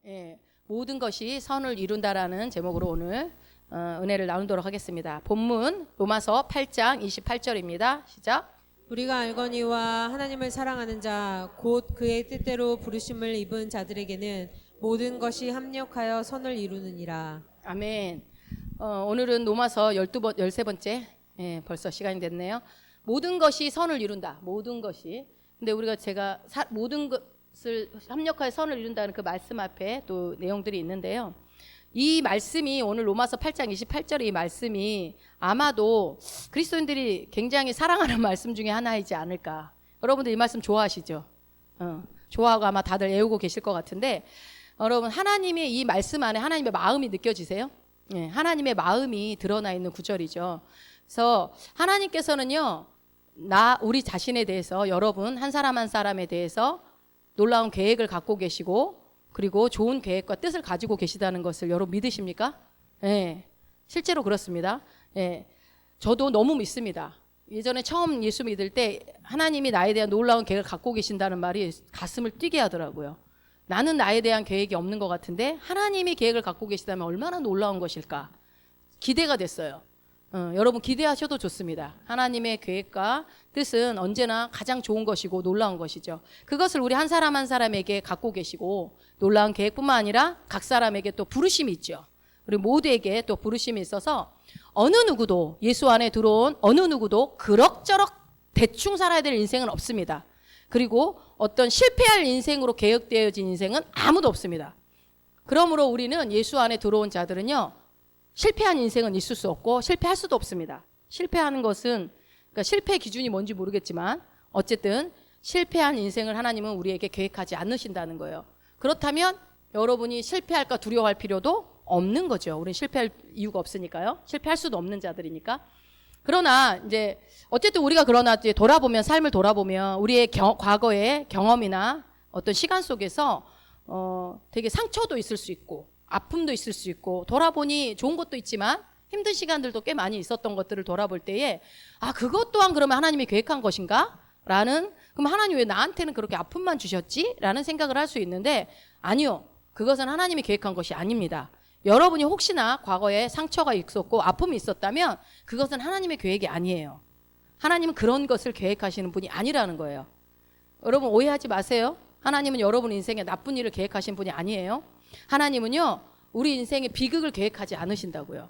예, 모든 것이 선을 이룬다라는 제목으로 오늘 은혜를 나누도록 하겠습니다. 본문 로마서 8장 28절입니다. 시작. 우리가 알거니와 하나님을 사랑하는 자 곧 그의 뜻대로 부르심을 입은 자들에게는 모든 것이 합력하여 선을 이루느니라. 아멘. 오늘은 로마서 13번째 벌써 시간이 됐네요. 모든 것이 선을 이룬다. 모든 것이. 근데 우리가 제가 모든 것을 합력하여 선을 이룬다는 그 말씀 앞에 또 내용들이 있는데요. 이 말씀이 오늘 로마서 8장 28절의 이 말씀이 아마도 그리스도인들이 굉장히 사랑하는 말씀 중에 하나이지 않을까. 여러분들 이 말씀 좋아하시죠? 좋아하고 아마 다들 애우고 계실 것 같은데, 여러분 하나님의 이 말씀 안에 하나님의 마음이 느껴지세요? 예, 하나님의 마음이 드러나 있는 구절이죠. 그래서 하나님께서는요, 우리 자신에 대해서, 여러분 한 사람 한 사람에 대해서 놀라운 계획을 갖고 계시고, 그리고 좋은 계획과 뜻을 가지고 계시다는 것을 여러분 믿으십니까? 예, 실제로 그렇습니다. 예, 저도 너무 믿습니다. 예전에 처음 예수 믿을 때 하나님이 나에 대한 놀라운 계획을 갖고 계신다는 말이 가슴을 뛰게 하더라고요. 나는 나에 대한 계획이 없는 것 같은데 하나님이 계획을 갖고 계시다면 얼마나 놀라운 것일까? 기대가 됐어요. 여러분 기대하셔도 좋습니다. 하나님의 계획과 뜻은 언제나 가장 좋은 것이고 놀라운 것이죠. 그것을 우리 한 사람 한 사람에게 갖고 계시고, 놀라운 계획뿐만 아니라 각 사람에게 또 부르심이 있죠. 우리 모두에게 또 부르심이 있어서 어느 누구도, 예수 안에 들어온 어느 누구도 그럭저럭 대충 살아야 될 인생은 없습니다. 그리고 어떤 실패할 인생으로 계획되어진 인생은 아무도 없습니다. 그러므로 우리는 예수 안에 들어온 자들은요, 실패한 인생은 있을 수 없고 실패할 수도 없습니다. 실패하는 것은, 그러니까 실패 기준이 뭔지 모르겠지만 어쨌든 실패한 인생을 하나님은 우리에게 계획하지 않으신다는 거예요. 그렇다면 여러분이 실패할까 두려워할 필요도 없는 거죠. 우리는 실패할 이유가 없으니까요. 실패할 수도 없는 자들이니까. 그러나 이제 어쨌든 우리가 그러나 이제 돌아보면, 삶을 돌아보면 우리의 과거의 경험이나 어떤 시간 속에서 되게 상처도 있을 수 있고 아픔도 있을 수 있고, 돌아보니 좋은 것도 있지만 힘든 시간들도 꽤 많이 있었던 것들을 돌아볼 때에, 그것 또한 그러면 하나님이 계획한 것인가? 그럼 하나님 왜 나한테는 그렇게 아픔만 주셨지? 라는 생각을 할 수 있는데, 아니요. 그것은 하나님이 계획한 것이 아닙니다. 여러분이 혹시나 과거에 상처가 있었고 아픔이 있었다면 그것은 하나님의 계획이 아니에요. 하나님은 그런 것을 계획하시는 분이 아니라는 거예요. 여러분 오해하지 마세요. 하나님은 여러분 인생에 나쁜 일을 계획하신 분이 아니에요. 하나님은요, 우리 인생에 비극을 계획하지 않으신다고요.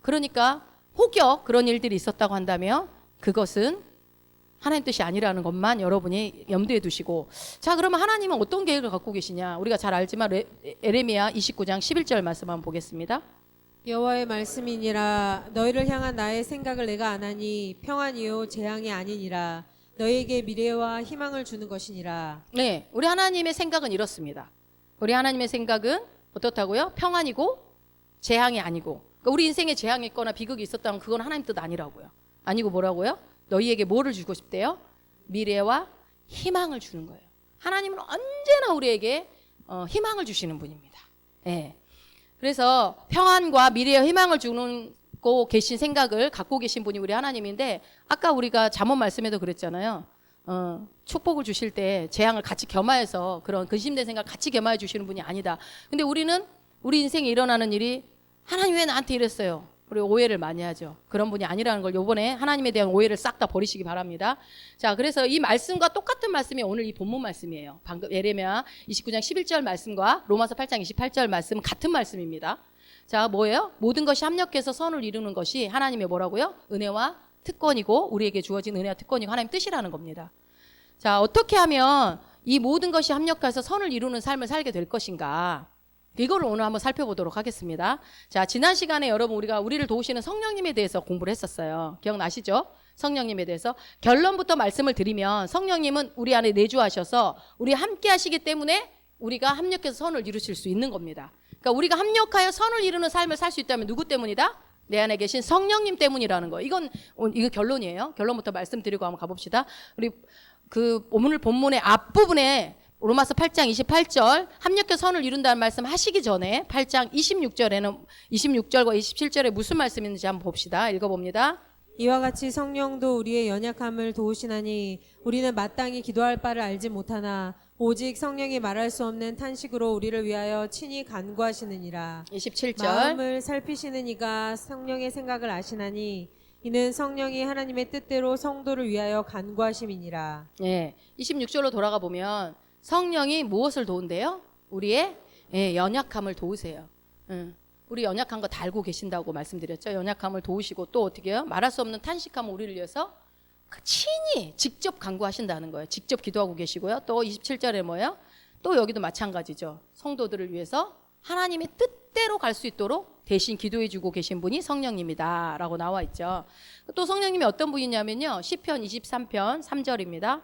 그러니까 혹여 그런 일들이 있었다고 한다면 그것은 하나님 뜻이 아니라는 것만 여러분이 염두에 두시고, 자, 그러면 하나님은 어떤 계획을 갖고 계시냐? 우리가 잘 알지만 에레미야 29장 11절 말씀 한번 보겠습니다. 여호와의 말씀이니라. 너희를 향한 나의 생각을 내가 아나니 평안이요 재앙이 아니니라. 너희에게 미래와 희망을 주는 것이니라. 네, 우리 하나님의 생각은 이렇습니다. 우리 하나님의 생각은 어떻다고요? 평안이고 재앙이 아니고. 그러니까 우리 인생에 재앙이 있거나 비극이 있었다면 그건 하나님 뜻 아니라고요. 아니고 뭐라고요? 너희에게 뭐를 주고 싶대요? 미래와 희망을 주는 거예요. 하나님은 언제나 우리에게 희망을 주시는 분입니다. 네. 그래서 평안과 미래와 희망을 주고 계신 생각을 갖고 계신 분이 우리 하나님인데, 아까 우리가 잠언 말씀에도 그랬잖아요. 축복을 주실 때 재앙을 같이 겸하여서 그런 근심된 생각 같이 겸하여 주시는 분이 아니다. 근데 우리는 우리 인생에 일어나는 일이 하나님 왜 나한테 이랬어요? 우리 오해를 많이 하죠. 그런 분이 아니라는 걸 요번에 하나님에 대한 오해를 싹 다 버리시기 바랍니다. 자, 그래서 이 말씀과 똑같은 말씀이 오늘 이 본문 말씀이에요. 방금 예레미야 29장 11절 말씀과 로마서 8장 28절 말씀은 같은 말씀입니다. 자, 뭐예요? 모든 것이 합력해서 선을 이루는 것이 하나님의 뭐라고요? 은혜와 특권이고, 우리에게 주어진 은혜와 특권이고 하나님 뜻이라는 겁니다. 자, 어떻게 하면 이 모든 것이 합력해서 선을 이루는 삶을 살게 될 것인가? 이거를 오늘 한번 살펴보도록 하겠습니다. 자, 지난 시간에 여러분 우리를 도우시는 성령님에 대해서 공부를 했었어요. 기억나시죠? 성령님에 대해서. 결론부터 말씀을 드리면 성령님은 우리 안에 내주하셔서 우리 함께 하시기 때문에 우리가 합력해서 선을 이루실 수 있는 겁니다. 그러니까 우리가 합력하여 선을 이루는 삶을 살 수 있다면 누구 때문이다? 내 안에 계신 성령님 때문이라는 거. 이거 결론이에요. 결론부터 말씀드리고 한번 가봅시다. 우리 그 본문의 앞부분에 로마서 8장 28절 합력해서 선을 이룬다는 말씀 하시기 전에 8장 26절과 27절에 무슨 말씀이 있는지 한번 봅시다. 읽어봅니다. 이와 같이 성령도 우리의 연약함을 도우시나니 우리는 마땅히 기도할 바를 알지 못하나 오직 성령이 말할 수 없는 탄식으로 우리를 위하여 친히 간구하시느니라. 27절. 마음을 살피시는 이가 성령의 생각을 아시나니 이는 성령이 하나님의 뜻대로 성도를 위하여 간구하심이니라. 예. 26절로 돌아가 보면 성령이 무엇을 도운대요? 우리의 연약함을 도우세요. 우리 연약한 거 다 알고 계신다고 말씀드렸죠. 연약함을 도우시고 또 어떻게 해요? 말할 수 없는 탄식함을 우리를 위해서 친히 직접 간구하신다는 거예요. 직접 기도하고 계시고요. 또 27절에 뭐예요? 또 여기도 마찬가지죠. 성도들을 위해서 하나님의 뜻대로 갈 수 있도록 대신 기도해 주고 계신 분이 성령님이다 라고 나와 있죠. 또 성령님이 어떤 분이냐면요. 시편 23편 3절입니다.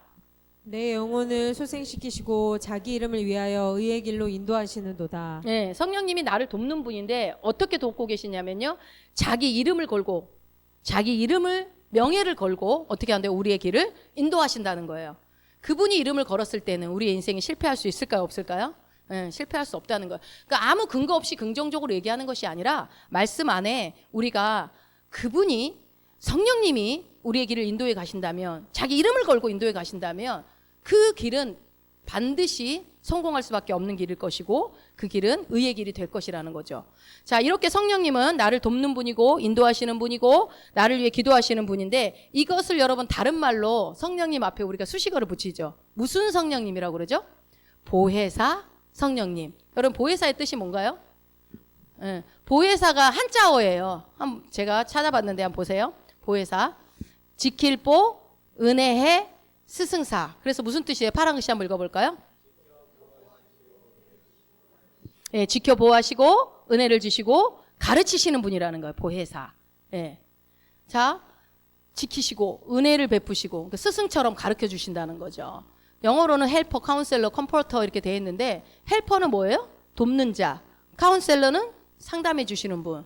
내 영혼을 소생시키시고 자기 이름을 위하여 의의 길로 인도하시는도다. 네, 성령님이 나를 돕는 분인데 어떻게 돕고 계시냐면요. 자기 이름을 걸고 자기 이름을 명예를 걸고 어떻게 한대요? 우리의 길을 인도하신다는 거예요. 그분이 이름을 걸었을 때는 우리의 인생이 실패할 수 있을까요? 없을까요? 네, 실패할 수 없다는 거예요. 그러니까 아무 근거 없이 긍정적으로 얘기하는 것이 아니라 말씀 안에 우리가 그분이 성령님이 우리의 길을 인도해 가신다면 자기 이름을 걸고 인도해 가신다면 그 길은 반드시 성공할 수밖에 없는 길일 것이고 그 길은 의의 길이 될 것이라는 거죠. 자, 이렇게 성령님은 나를 돕는 분이고 인도하시는 분이고 나를 위해 기도하시는 분인데 이것을 여러분 다른 말로 성령님 앞에 우리가 수식어를 붙이죠. 무슨 성령님이라고 그러죠? 보혜사 성령님. 여러분 보혜사의 뜻이 뭔가요? 보혜사가 한자어예요. 제가 찾아봤는데 한번 보세요. 보혜사 지킬보 은혜해 스승사. 그래서 무슨 뜻이에요? 파란 글씨 한번 읽어볼까요? 예, 지켜보호하시고 은혜를 주시고 가르치시는 분이라는 거예요. 보혜사. 예. 자, 지키시고 은혜를 베푸시고 스승처럼 가르쳐 주신다는 거죠. 영어로는 헬퍼, 카운셀러, 컴포터 이렇게 되어 있는데 헬퍼는 뭐예요? 돕는 자. 카운셀러는 상담해 주시는 분.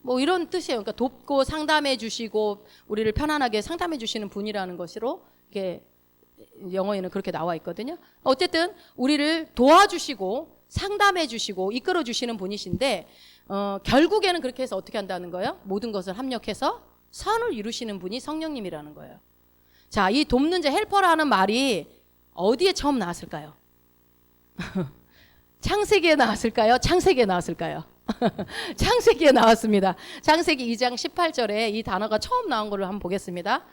뭐 이런 뜻이에요. 그러니까 돕고 상담해 주시고 우리를 편안하게 상담해 주시는 분이라는 것으로 이게 영어에는 그렇게 나와 있거든요. 어쨌든 우리를 도와주시고 상담해 주시고 이끌어 주시는 분이신데 결국에는 그렇게 해서 어떻게 한다는 거예요? 모든 것을 합력해서 선을 이루시는 분이 성령님이라는 거예요. 자, 이 돕는 자 헬퍼라는 말이 어디에 처음 나왔을까요? 창세기에 나왔을까요? 창세기에 나왔을까요? 창세기에 나왔습니다. 창세기 2장 18절에 이 단어가 처음 나온 걸로 한번 보겠습니다.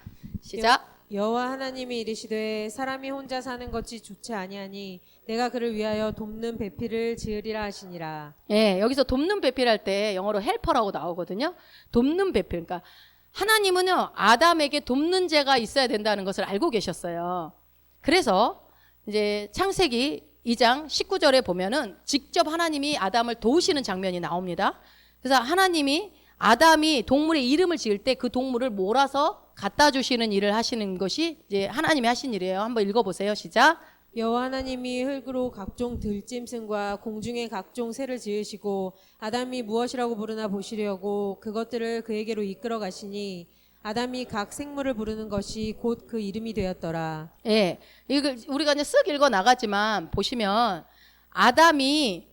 시작. 여호와 하나님이 이르시되 사람이 혼자 사는 것이 좋지 아니하니 내가 그를 위하여 돕는 배필을 지으리라 하시니라. 예, 여기서 돕는 배필할 때 영어로 헬퍼라고 나오거든요. 돕는 배필. 그러니까 하나님은요 아담에게 돕는 자가 있어야 된다는 것을 알고 계셨어요. 그래서 이제 창세기 2장 19절에 보면은 직접 하나님이 아담을 도우시는 장면이 나옵니다. 그래서 하나님이 아담이 동물의 이름을 지을 때 그 동물을 몰아서 갖다 주시는 일을 하시는 것이 이제 하나님이 하신 일이에요. 한번 읽어보세요. 시작. 여호와 하나님이 흙으로 각종 들짐승과 공중의 각종 새를 지으시고 아담이 무엇이라고 부르나 보시려고 그것들을 그에게로 이끌어 가시니 아담이 각 생물을 부르는 것이 곧 그 이름이 되었더라. 예, 이걸 우리가 이제 쓱 읽어 나가지만 보시면 아담이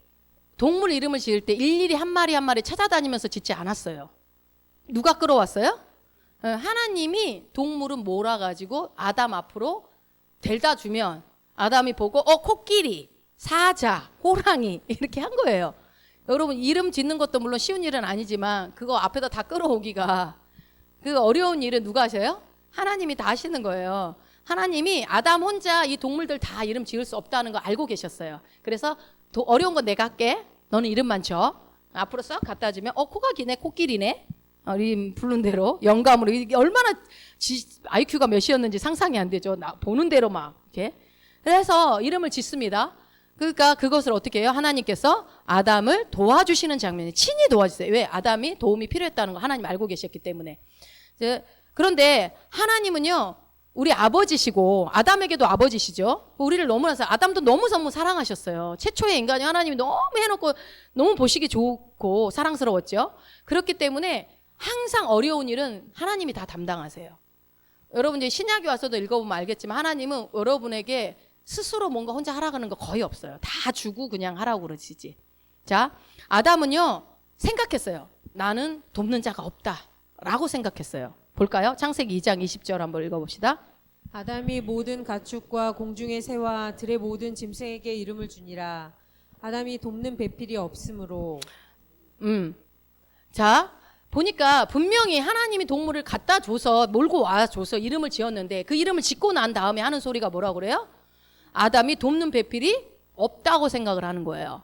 동물 이름을 지을 때 일일이 한 마리 한 마리 찾아다니면서 짓지 않았어요. 누가 끌어왔어요? 하나님이 동물은 몰아가지고 아담 앞으로 데려다 주면 아담이 보고 코끼리, 사자, 호랑이 이렇게 한 거예요. 여러분 이름 짓는 것도 물론 쉬운 일은 아니지만 그거 앞에다 다 끌어오기가 그 어려운 일은 누가 하셔요? 하나님이 다 하시는 거예요. 하나님이 아담 혼자 이 동물들 다 이름 지을 수 없다는 거 알고 계셨어요. 그래서 어려운 건 내가 할게. 너는 이름만 줘. 앞으로 싹 갖다 주면 코가 기네, 코끼리네. 우리 부른 대로 영감으로 이게 얼마나 IQ가 몇이었는지 상상이 안 되죠. 보는 대로 막 이렇게. 그래서 이름을 짓습니다. 그러니까 그것을 어떻게 해요? 하나님께서 아담을 도와주시는 장면이 친히 도와주세요. 왜? 아담이 도움이 필요했다는 거 하나님 알고 계셨기 때문에. 그런데 하나님은요. 우리 아버지시고 아담에게도 아버지시죠. 우리를 너무나 아담도 너무 사랑하셨어요. 최초의 인간이 하나님이 너무 해놓고 너무 보시기 좋고 사랑스러웠죠. 그렇기 때문에 항상 어려운 일은 하나님이 다 담당하세요. 여러분 이제 신약에 와서도 읽어보면 알겠지만 하나님은 여러분에게 스스로 뭔가 혼자 하라는 거 거의 없어요. 다 주고 그냥 하라고 그러시지. 자, 아담은요 생각했어요. 나는 돕는 자가 없다라고 생각했어요. 볼까요? 창세기 2장 20절 한번 읽어봅시다. 아담이 모든 가축과 공중의 새와 들의 모든 짐승에게 이름을 주니라. 아담이 돕는 배필이 없으므로. 자, 보니까 분명히 하나님이 동물을 갖다 줘서 몰고 와 줘서 이름을 지었는데 그 이름을 짓고 난 다음에 하는 소리가 뭐라고 그래요? 아담이 돕는 배필이 없다고 생각을 하는 거예요.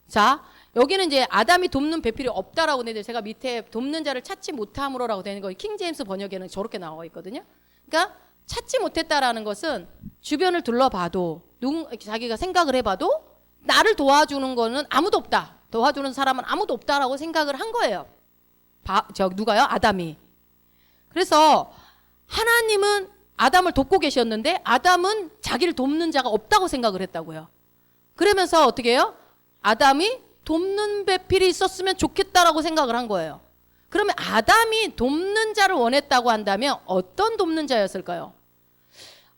자, 여기는 이제 아담이 돕는 배필이 없다라고 되는데 제가 밑에 돕는 자를 찾지 못함으로라고 되는 거 킹제임스 번역에는 저렇게 나와 있거든요. 그러니까 찾지 못했다라는 것은 주변을 둘러봐도 자기가 생각을 해봐도 나를 도와주는 거는 아무도 없다. 도와주는 사람은 아무도 없다라고 생각을 한 거예요. 누가요? 아담이. 그래서 하나님은 아담을 돕고 계셨는데 아담은 자기를 돕는 자가 없다고 생각을 했다고요. 그러면서 어떻게 해요? 아담이 돕는 배필이 있었으면 좋겠다라고 생각을 한 거예요. 그러면 아담이 돕는 자를 원했다고 한다면 어떤 돕는 자였을까요?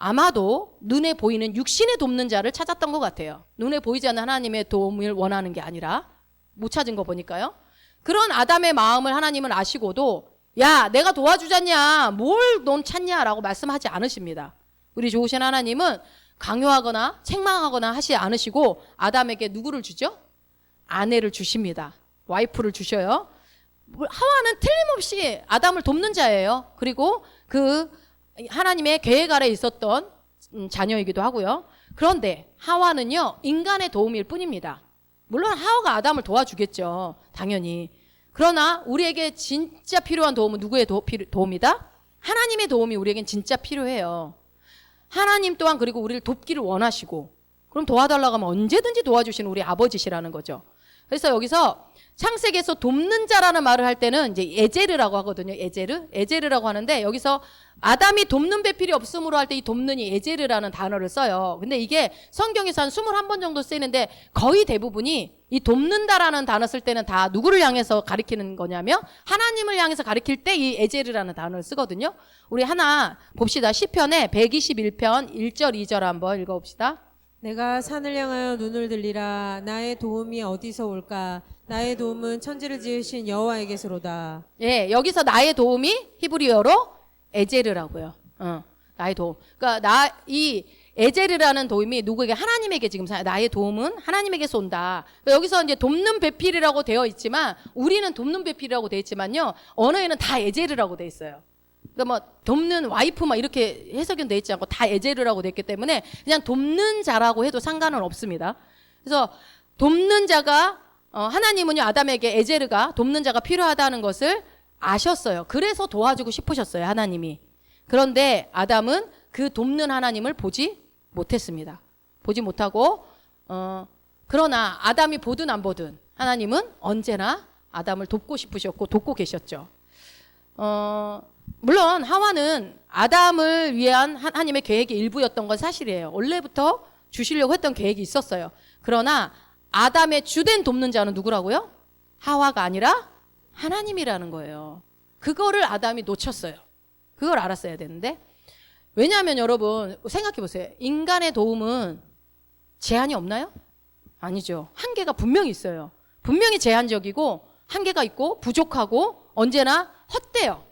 아마도 눈에 보이는 육신의 돕는 자를 찾았던 것 같아요. 눈에 보이지 않는 하나님의 도움을 원하는 게 아니라 못 찾은 거 보니까요. 그런 아담의 마음을 하나님은 아시고도 야 내가 도와주잖냐 뭘 넌 찾냐라고 말씀하지 않으십니다. 우리 좋으신 하나님은 강요하거나 책망하거나 하지 않으시고 아담에게 누구를 주죠? 아내를 주십니다. 와이프를 주셔요. 하와는 틀림없이 아담을 돕는 자예요. 그리고 그 하나님의 계획 아래 있었던 자녀이기도 하고요. 그런데 하와는요 인간의 도움일 뿐입니다. 물론 하와가 아담을 도와주겠죠. 당연히. 그러나 우리에게 진짜 필요한 도움은 누구의 도움이다? 하나님의 도움이 우리에겐 진짜 필요해요. 하나님 또한 그리고 우리를 돕기를 원하시고 그럼 도와달라고 하면 언제든지 도와주시는 우리 아버지시라는 거죠. 그래서 여기서 창세기에서 돕는 자라는 말을 할 때는 이제 에제르라고 하거든요. 에제르라고 하는데 여기서 아담이 돕는 배필이 없음으로 할 때 이 돕는이 에제르라는 단어를 써요. 근데 이게 성경에서 한 21번 정도 쓰이는데 거의 대부분이 이 돕는다라는 단어 쓸 때는 다 누구를 향해서 가리키는 거냐면 하나님을 향해서 가리킬 때 이 에제르라는 단어를 쓰거든요. 우리 하나 봅시다. 시편에 121편 1절 2절 한번 읽어봅시다. 내가 산을 향하여 눈을 들리라. 나의 도움이 어디서 올까? 나의 도움은 천지를 지으신 여호와에게서로다. 예, 여기서 나의 도움이 히브리어로 에제르라고요. 나의 도움. 그러니까 이 에제르라는 도움이 누구에게 하나님에게 지금 나의 도움은 하나님에게서 온다. 그러니까 여기서 이제 돕는 배필이라고 되어 있지만 우리는 돕는 배필이라고 되어 있지만요. 언어에는 다 에제르라고 되어 있어요. 그러니까 뭐 돕는 와이프 막 이렇게 해석은 돼 있지 않고 다 에제르라고 돼 있기 때문에 그냥 돕는 자라고 해도 상관은 없습니다. 그래서 돕는 자가 하나님은요 아담에게 에제르가 돕는 자가 필요하다는 것을 아셨어요. 그래서 도와주고 싶으셨어요 하나님이. 그런데 아담은 그 돕는 하나님을 보지 못했습니다. 보지 못하고 그러나 아담이 보든 안 보든 하나님은 언제나 아담을 돕고 싶으셨고 돕고 계셨죠. 물론 하와는 아담을 위한 하나님의 계획의 일부였던 건 사실이에요. 원래부터 주시려고 했던 계획이 있었어요. 그러나 아담의 주된 돕는 자는 누구라고요? 하와가 아니라 하나님이라는 거예요. 그거를 아담이 놓쳤어요. 그걸 알았어야 되는데 왜냐하면 여러분 생각해 보세요. 인간의 도움은 제한이 없나요? 아니죠. 한계가 분명히 있어요. 분명히 제한적이고 한계가 있고 부족하고 언제나 헛돼요.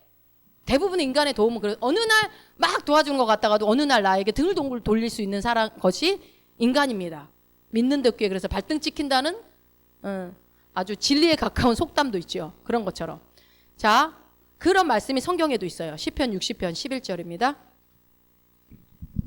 대부분의 인간의 도움은 어느 날 막 도와주는 것 같다가도 어느 날 나에게 등을 돌릴 수 있는 것이 인간입니다. 믿는 데 없기에 그래서 발등 찍힌다는 아주 진리에 가까운 속담도 있죠. 그런 것처럼. 자, 그런 말씀이 성경에도 있어요. 시편 60편 11절입니다.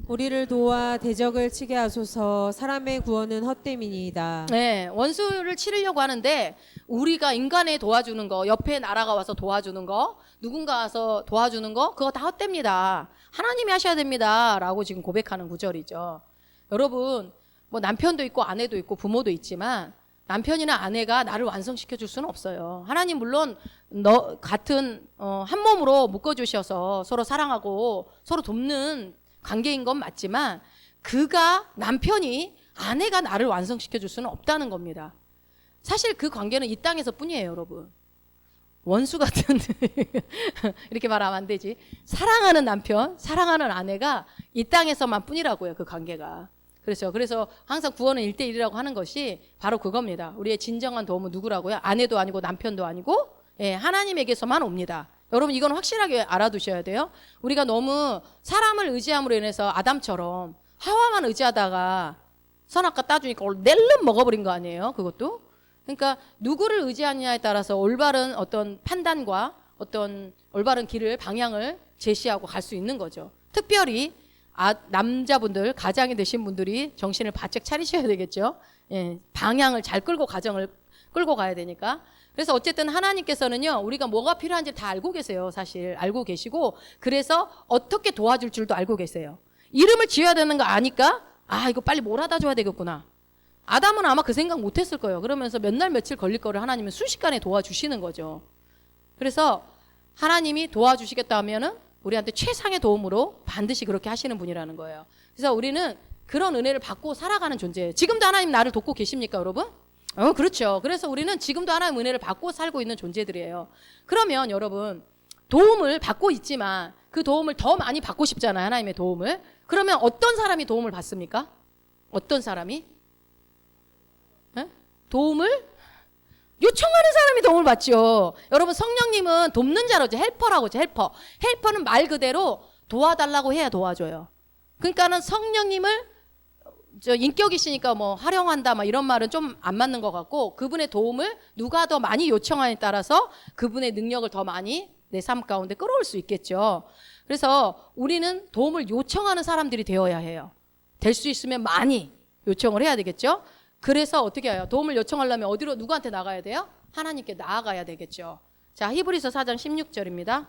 우리를 도와 대적을 치게 하소서. 사람의 구원은 헛됨이니이다. 네, 원수를 치르려고 하는데 우리가 인간에 도와주는 거, 옆에 나라가 와서 도와주는 거, 누군가 와서 도와주는 거, 그거 다 헛됩니다. 하나님이 하셔야 됩니다. 라고 지금 고백하는 구절이죠. 여러분, 뭐 남편도 있고 아내도 있고 부모도 있지만 남편이나 아내가 나를 완성시켜 줄 수는 없어요. 하나님 물론 같은 한 몸으로 묶어주셔서 서로 사랑하고 서로 돕는 관계인 건 맞지만 남편이 아내가 나를 완성시켜 줄 수는 없다는 겁니다. 사실 그 관계는 이 땅에서 뿐이에요, 여러분. 원수 같은 이렇게 말하면 안 되지. 사랑하는 남편, 사랑하는 아내가 이 땅에서만 뿐이라고요, 그 관계가. 그래서 항상 구원은 1대1이라고 하는 것이 바로 그겁니다. 우리의 진정한 도움은 누구라고요? 아내도 아니고 남편도 아니고 하나님에게서만 옵니다. 여러분 이건 확실하게 알아두셔야 돼요. 우리가 너무 사람을 의지함으로 인해서 아담처럼 하와만 의지하다가 선악과 따주니까 낼름 먹어버린 거 아니에요? 그것도. 그러니까 누구를 의지하느냐에 따라서 올바른 어떤 판단과 어떤 올바른 길을 방향을 제시하고 갈 수 있는 거죠. 특별히 남자분들 가장이 되신 분들이 정신을 바짝 차리셔야 되겠죠. 예, 방향을 잘 끌고 가정을 끌고 가야 되니까. 그래서 어쨌든 하나님께서는요 우리가 뭐가 필요한지 다 알고 계세요. 사실 알고 계시고 그래서 어떻게 도와줄 줄도 알고 계세요. 이름을 지어야 되는 거 아니까 이거 빨리 몰아다 줘야 되겠구나. 아담은 아마 그 생각 못했을 거예요. 그러면서 몇 날 며칠 걸릴 거를 하나님은 순식간에 도와주시는 거죠. 그래서 하나님이 도와주시겠다 하면은 우리한테 최상의 도움으로 반드시 그렇게 하시는 분이라는 거예요. 그래서 우리는 그런 은혜를 받고 살아가는 존재예요. 지금도 하나님 나를 돕고 계십니까, 여러분? 그렇죠. 그래서 우리는 지금도 하나님 은혜를 받고 살고 있는 존재들이에요. 그러면 여러분 도움을 받고 있지만 그 도움을 더 많이 받고 싶잖아요. 하나님의 도움을. 그러면 어떤 사람이 도움을 받습니까? 어떤 사람이? 도움을 요청하는 사람이 도움을 받죠. 여러분 성령님은 돕는 자로죠. 헬퍼라고 하죠. 헬퍼. 헬퍼는 말 그대로 도와달라고 해야 도와줘요. 그러니까는 성령님을 인격이시니까 뭐 활용한다 막 이런 말은 좀 안 맞는 것 같고 그분의 도움을 누가 더 많이 요청하냐에 따라서 그분의 능력을 더 많이 내 삶 가운데 끌어올 수 있겠죠. 그래서 우리는 도움을 요청하는 사람들이 되어야 해요. 될 수 있으면 많이 요청을 해야 되겠죠. 그래서 어떻게 해요? 도움을 요청하려면 어디로 누구한테 나가야 돼요? 하나님께 나아가야 되겠죠. 자, 히브리서 4장 16절입니다.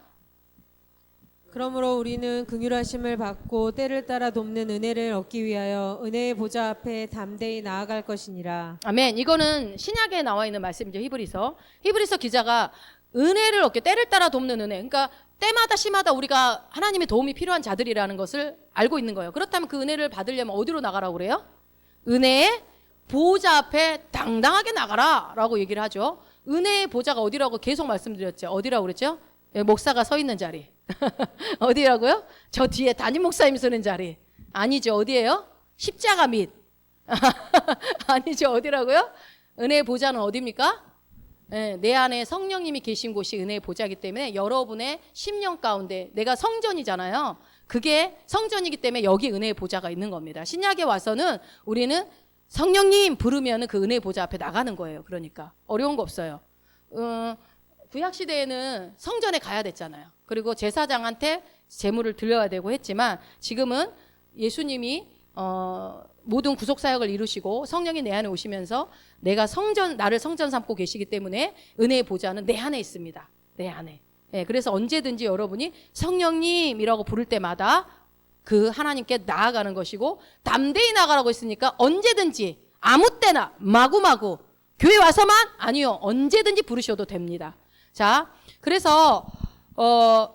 그러므로 우리는 긍휼하심을 받고 때를 따라 돕는 은혜를 얻기 위하여 은혜의 보좌 앞에 담대히 나아갈 것이니라. 아멘. 이거는 신약에 나와 있는 말씀이죠. 히브리서 기자가 은혜를 얻게 때를 따라 돕는 은혜. 그러니까 때마다 시마다 우리가 하나님의 도움이 필요한 자들이라는 것을 알고 있는 거예요. 그렇다면 그 은혜를 받으려면 어디로 나가라고 그래요? 은혜의 보좌 앞에 당당하게 나가라 라고 얘기를 하죠. 은혜의 보좌가 어디라고 계속 말씀드렸죠. 어디라고 그랬죠? 목사가 서 있는 자리. 어디라고요? 저 뒤에 담임 목사님이 서는 자리. 아니죠. 어디예요? 십자가 밑. 아니죠. 어디라고요? 은혜의 보좌는 어디입니까? 내 안에 성령님이 계신 곳이 은혜의 보좌이기 때문에 여러분의 심령 가운데 내가 성전이잖아요. 그게 성전이기 때문에 여기 은혜의 보좌가 있는 겁니다. 신약에 와서는 우리는 성령님 부르면 그 은혜의 보좌 앞에 나가는 거예요. 그러니까 어려운 거 없어요. 구약시대에는 성전에 가야 됐잖아요. 그리고 제사장한테 제물을 드려야 되고 했지만 지금은 예수님이 모든 구속사역을 이루시고 성령이 내 안에 오시면서 나를 성전 삼고 계시기 때문에 은혜의 보좌는 내 안에 있습니다. 내 안에. 그래서 언제든지 여러분이 성령님이라고 부를 때마다 그 하나님께 나아가는 것이고 담대히 나가라고 했으니까 언제든지 아무 때나 마구마구 교회 와서만 아니요. 언제든지 부르셔도 됩니다. 자, 그래서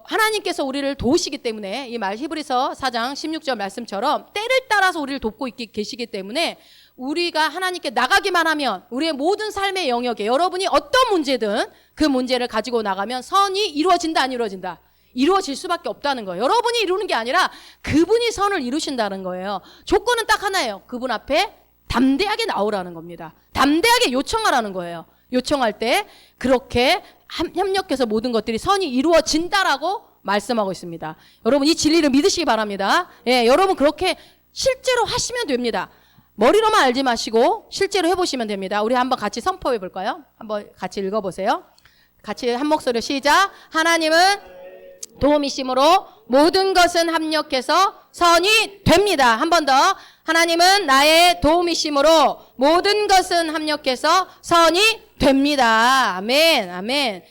하나님께서 우리를 도우시기 때문에 이 말 히브리서 4장 16절 말씀처럼 때를 따라서 우리를 돕고 계시기 때문에 우리가 하나님께 나가기만 하면 우리의 모든 삶의 영역에 여러분이 어떤 문제든 그 문제를 가지고 나가면 선이 이루어진다 안 이루어진다? 이루어질 수밖에 없다는 거예요. 여러분이 이루는 게 아니라 그분이 선을 이루신다는 거예요. 조건은 딱 하나예요. 그분 앞에 담대하게 나오라는 겁니다. 담대하게 요청하라는 거예요. 요청할 때 그렇게 협력해서 모든 것들이 선이 이루어진다라고 말씀하고 있습니다. 여러분 이 진리를 믿으시기 바랍니다. 여러분 그렇게 실제로 하시면 됩니다. 머리로만 알지 마시고 실제로 해보시면 됩니다. 우리 한번 같이 선포해 볼까요? 한번 같이 읽어보세요. 같이 한 목소리로 시작. 하나님은 도움이심으로 모든 것은 합력해서 선이 됩니다. 한 번 더. 하나님은 나의 도움이심으로 모든 것은 합력해서 선이 됩니다. 아멘, 아멘.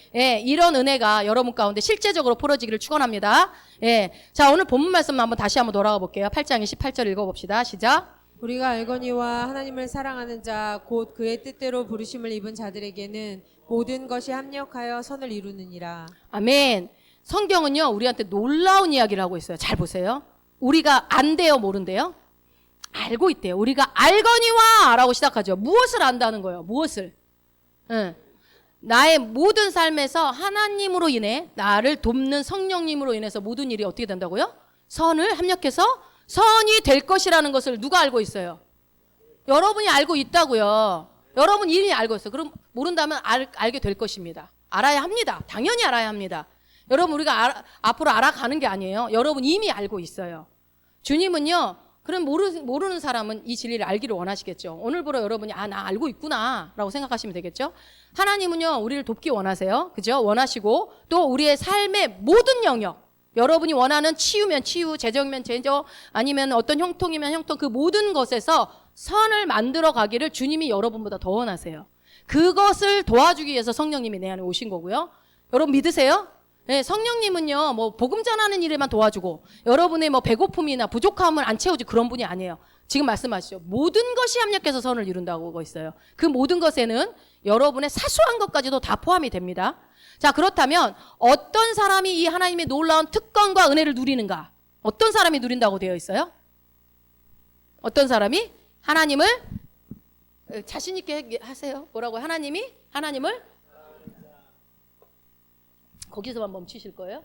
이런 은혜가 여러분 가운데 실제적으로 풀어지기를 축원합니다. 자, 오늘 본문 말씀 한번 다시 한번 돌아가 볼게요. 8장 28절 읽어봅시다. 시작. 우리가 알거니와 하나님을 사랑하는 자 곧 그의 뜻대로 부르심을 입은 자들에게는 모든 것이 합력하여 선을 이루느니라. 아멘. 성경은요 우리한테 놀라운 이야기를 하고 있어요. 잘 보세요. 우리가 안돼요 모른대요? 알고 있대요. 우리가 알거니와 라고 시작하죠. 무엇을 안다는 거예요? 무엇을? 나의 모든 삶에서 하나님으로 인해 나를 돕는 성령님으로 인해서 모든 일이 어떻게 된다고요? 선을 합력해서 선이 될 것이라는 것을 누가 알고 있어요? 여러분이 알고 있다고요. 여러분 이미 알고 있어요. 그럼 모른다면 알게 될 것입니다. 알아야 합니다. 당연히 알아야 합니다. 여러분 우리가 앞으로 알아가는 게 아니에요. 여러분 이미 알고 있어요. 주님은요. 그럼 모르는 사람은 이 진리를 알기를 원하시겠죠. 오늘부로 여러분이 나 알고 있구나 라고 생각하시면 되겠죠. 하나님은요 우리를 돕기 원하세요. 그죠? 원하시고 또 우리의 삶의 모든 영역, 여러분이 원하는 치유면 치유, 제적이면 제적, 아니면 어떤 형통이면 형통, 그 모든 것에서 선을 만들어 가기를 주님이 여러분보다 더 원하세요. 그것을 도와주기 위해서 성령님이 내 안에 오신 거고요. 여러분 믿으세요? 네, 성령님은요, 뭐, 복음 전하는 일에만 도와주고, 여러분의 뭐, 배고픔이나 부족함을 안 채워주 그런 분이 아니에요. 지금 말씀하시죠. 모든 것이 합력해서 선을 이룬다고 있어요. 그 모든 것에는 여러분의 사소한 것까지도 다 포함이 됩니다. 자, 그렇다면, 어떤 사람이 이 하나님의 놀라운 특권과 은혜를 누리는가? 어떤 사람이 누린다고 되어 있어요? 어떤 사람이? 하나님을, 자신있게 하세요. 뭐라고? 하나님을 거기서만 멈추실 거예요?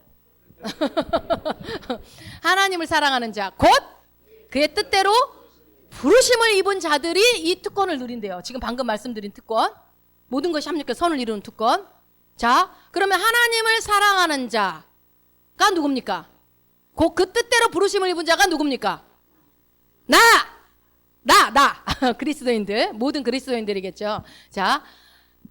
하나님을 사랑하는 자, 곧 그의 뜻대로 부르심을 입은 자들이 이 특권을 누린대요. 지금 방금 말씀드린 특권, 모든 것이 합력해서 선을 이루는 특권. 자, 그러면 하나님을 사랑하는 자가 누굽니까? 곧 그 뜻대로 부르심을 입은 자가 누굽니까? 나! 그리스도인들, 모든 그리스도인들이겠죠. 자,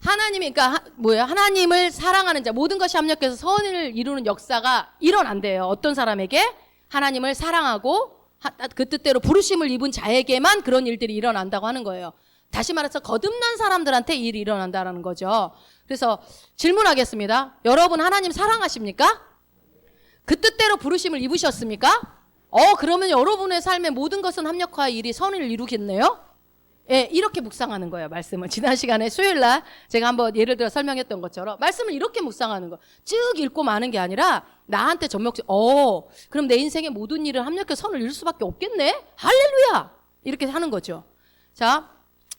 하나님이, 그러니까 하나님을 사랑하는 자, 모든 것이 합력해서 선을 이루는 역사가 일어난대요. 어떤 사람에게? 하나님을 사랑하고 그 뜻대로 부르심을 입은 자에게만 그런 일들이 일어난다고 하는 거예요. 다시 말해서 거듭난 사람들한테 일이 일어난다는 거죠. 그래서 질문하겠습니다. 여러분 하나님 사랑하십니까? 그 뜻대로 부르심을 입으셨습니까? 그러면 여러분의 삶의 모든 것은 합력화의 일이 선을 이루겠네요? 예, 이렇게 묵상하는 거예요, 말씀을. 지난 시간에 수요일날 제가 한번 예를 들어 설명했던 것처럼 말씀을 이렇게 묵상하는 거. 쭉 읽고 마는 게 아니라 나한테 그럼 내 인생의 모든 일을 합력해서 선을 이룰 수밖에 없겠네? 할렐루야! 이렇게 하는 거죠. 자,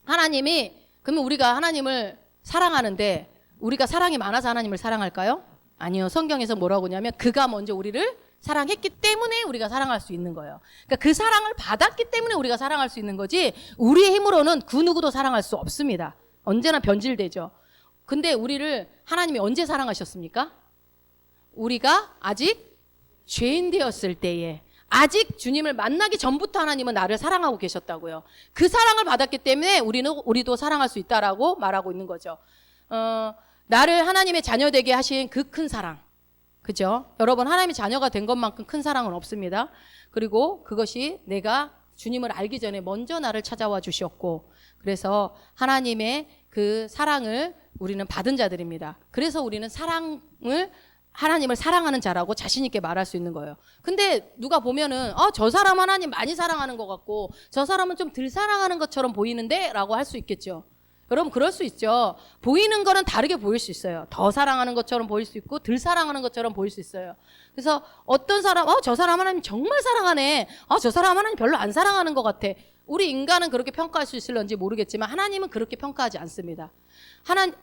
그러면 우리가 하나님을 사랑하는데 우리가 사랑이 많아서 하나님을 사랑할까요? 아니요. 성경에서 뭐라고 하냐면 그가 먼저 우리를 사랑했기 때문에 우리가 사랑할 수 있는 거예요. 그러니까 그 사랑을 받았기 때문에 우리가 사랑할 수 있는 거지 우리의 힘으로는 그 누구도 사랑할 수 없습니다. 언제나 변질되죠. 근데 우리를 하나님이 언제 사랑하셨습니까? 우리가 아직 죄인 되었을 때에, 아직 주님을 만나기 전부터 하나님은 나를 사랑하고 계셨다고요. 그 사랑을 받았기 때문에 우리도 사랑할 수 있다라고 말하고 있는 거죠. 나를 하나님의 자녀 되게 하신 그 큰 사랑. 그죠? 여러분 하나님의 자녀가 된 것만큼 큰 사랑은 없습니다. 그리고 그것이 내가 주님을 알기 전에 먼저 나를 찾아와 주셨고, 그래서 하나님의 그 사랑을 우리는 받은 자들입니다. 그래서 우리는 하나님을 사랑하는 자라고 자신 있게 말할 수 있는 거예요. 근데 누가 보면은 저 사람 하나님 많이 사랑하는 것 같고 저 사람은 좀 덜 사랑하는 것처럼 보이는데 라고 할 수 있겠죠. 여러분 그럴 수 있죠. 보이는 거는 다르게 보일 수 있어요. 더 사랑하는 것처럼 보일 수 있고 덜 사랑하는 것처럼 보일 수 있어요. 그래서 어떤 사람 저 사람 하나님 정말 사랑하네. 저 사람 하나님 별로 안 사랑하는 것 같아. 우리 인간은 그렇게 평가할 수 있을런지 모르겠지만 하나님은 그렇게 평가하지 않습니다. 한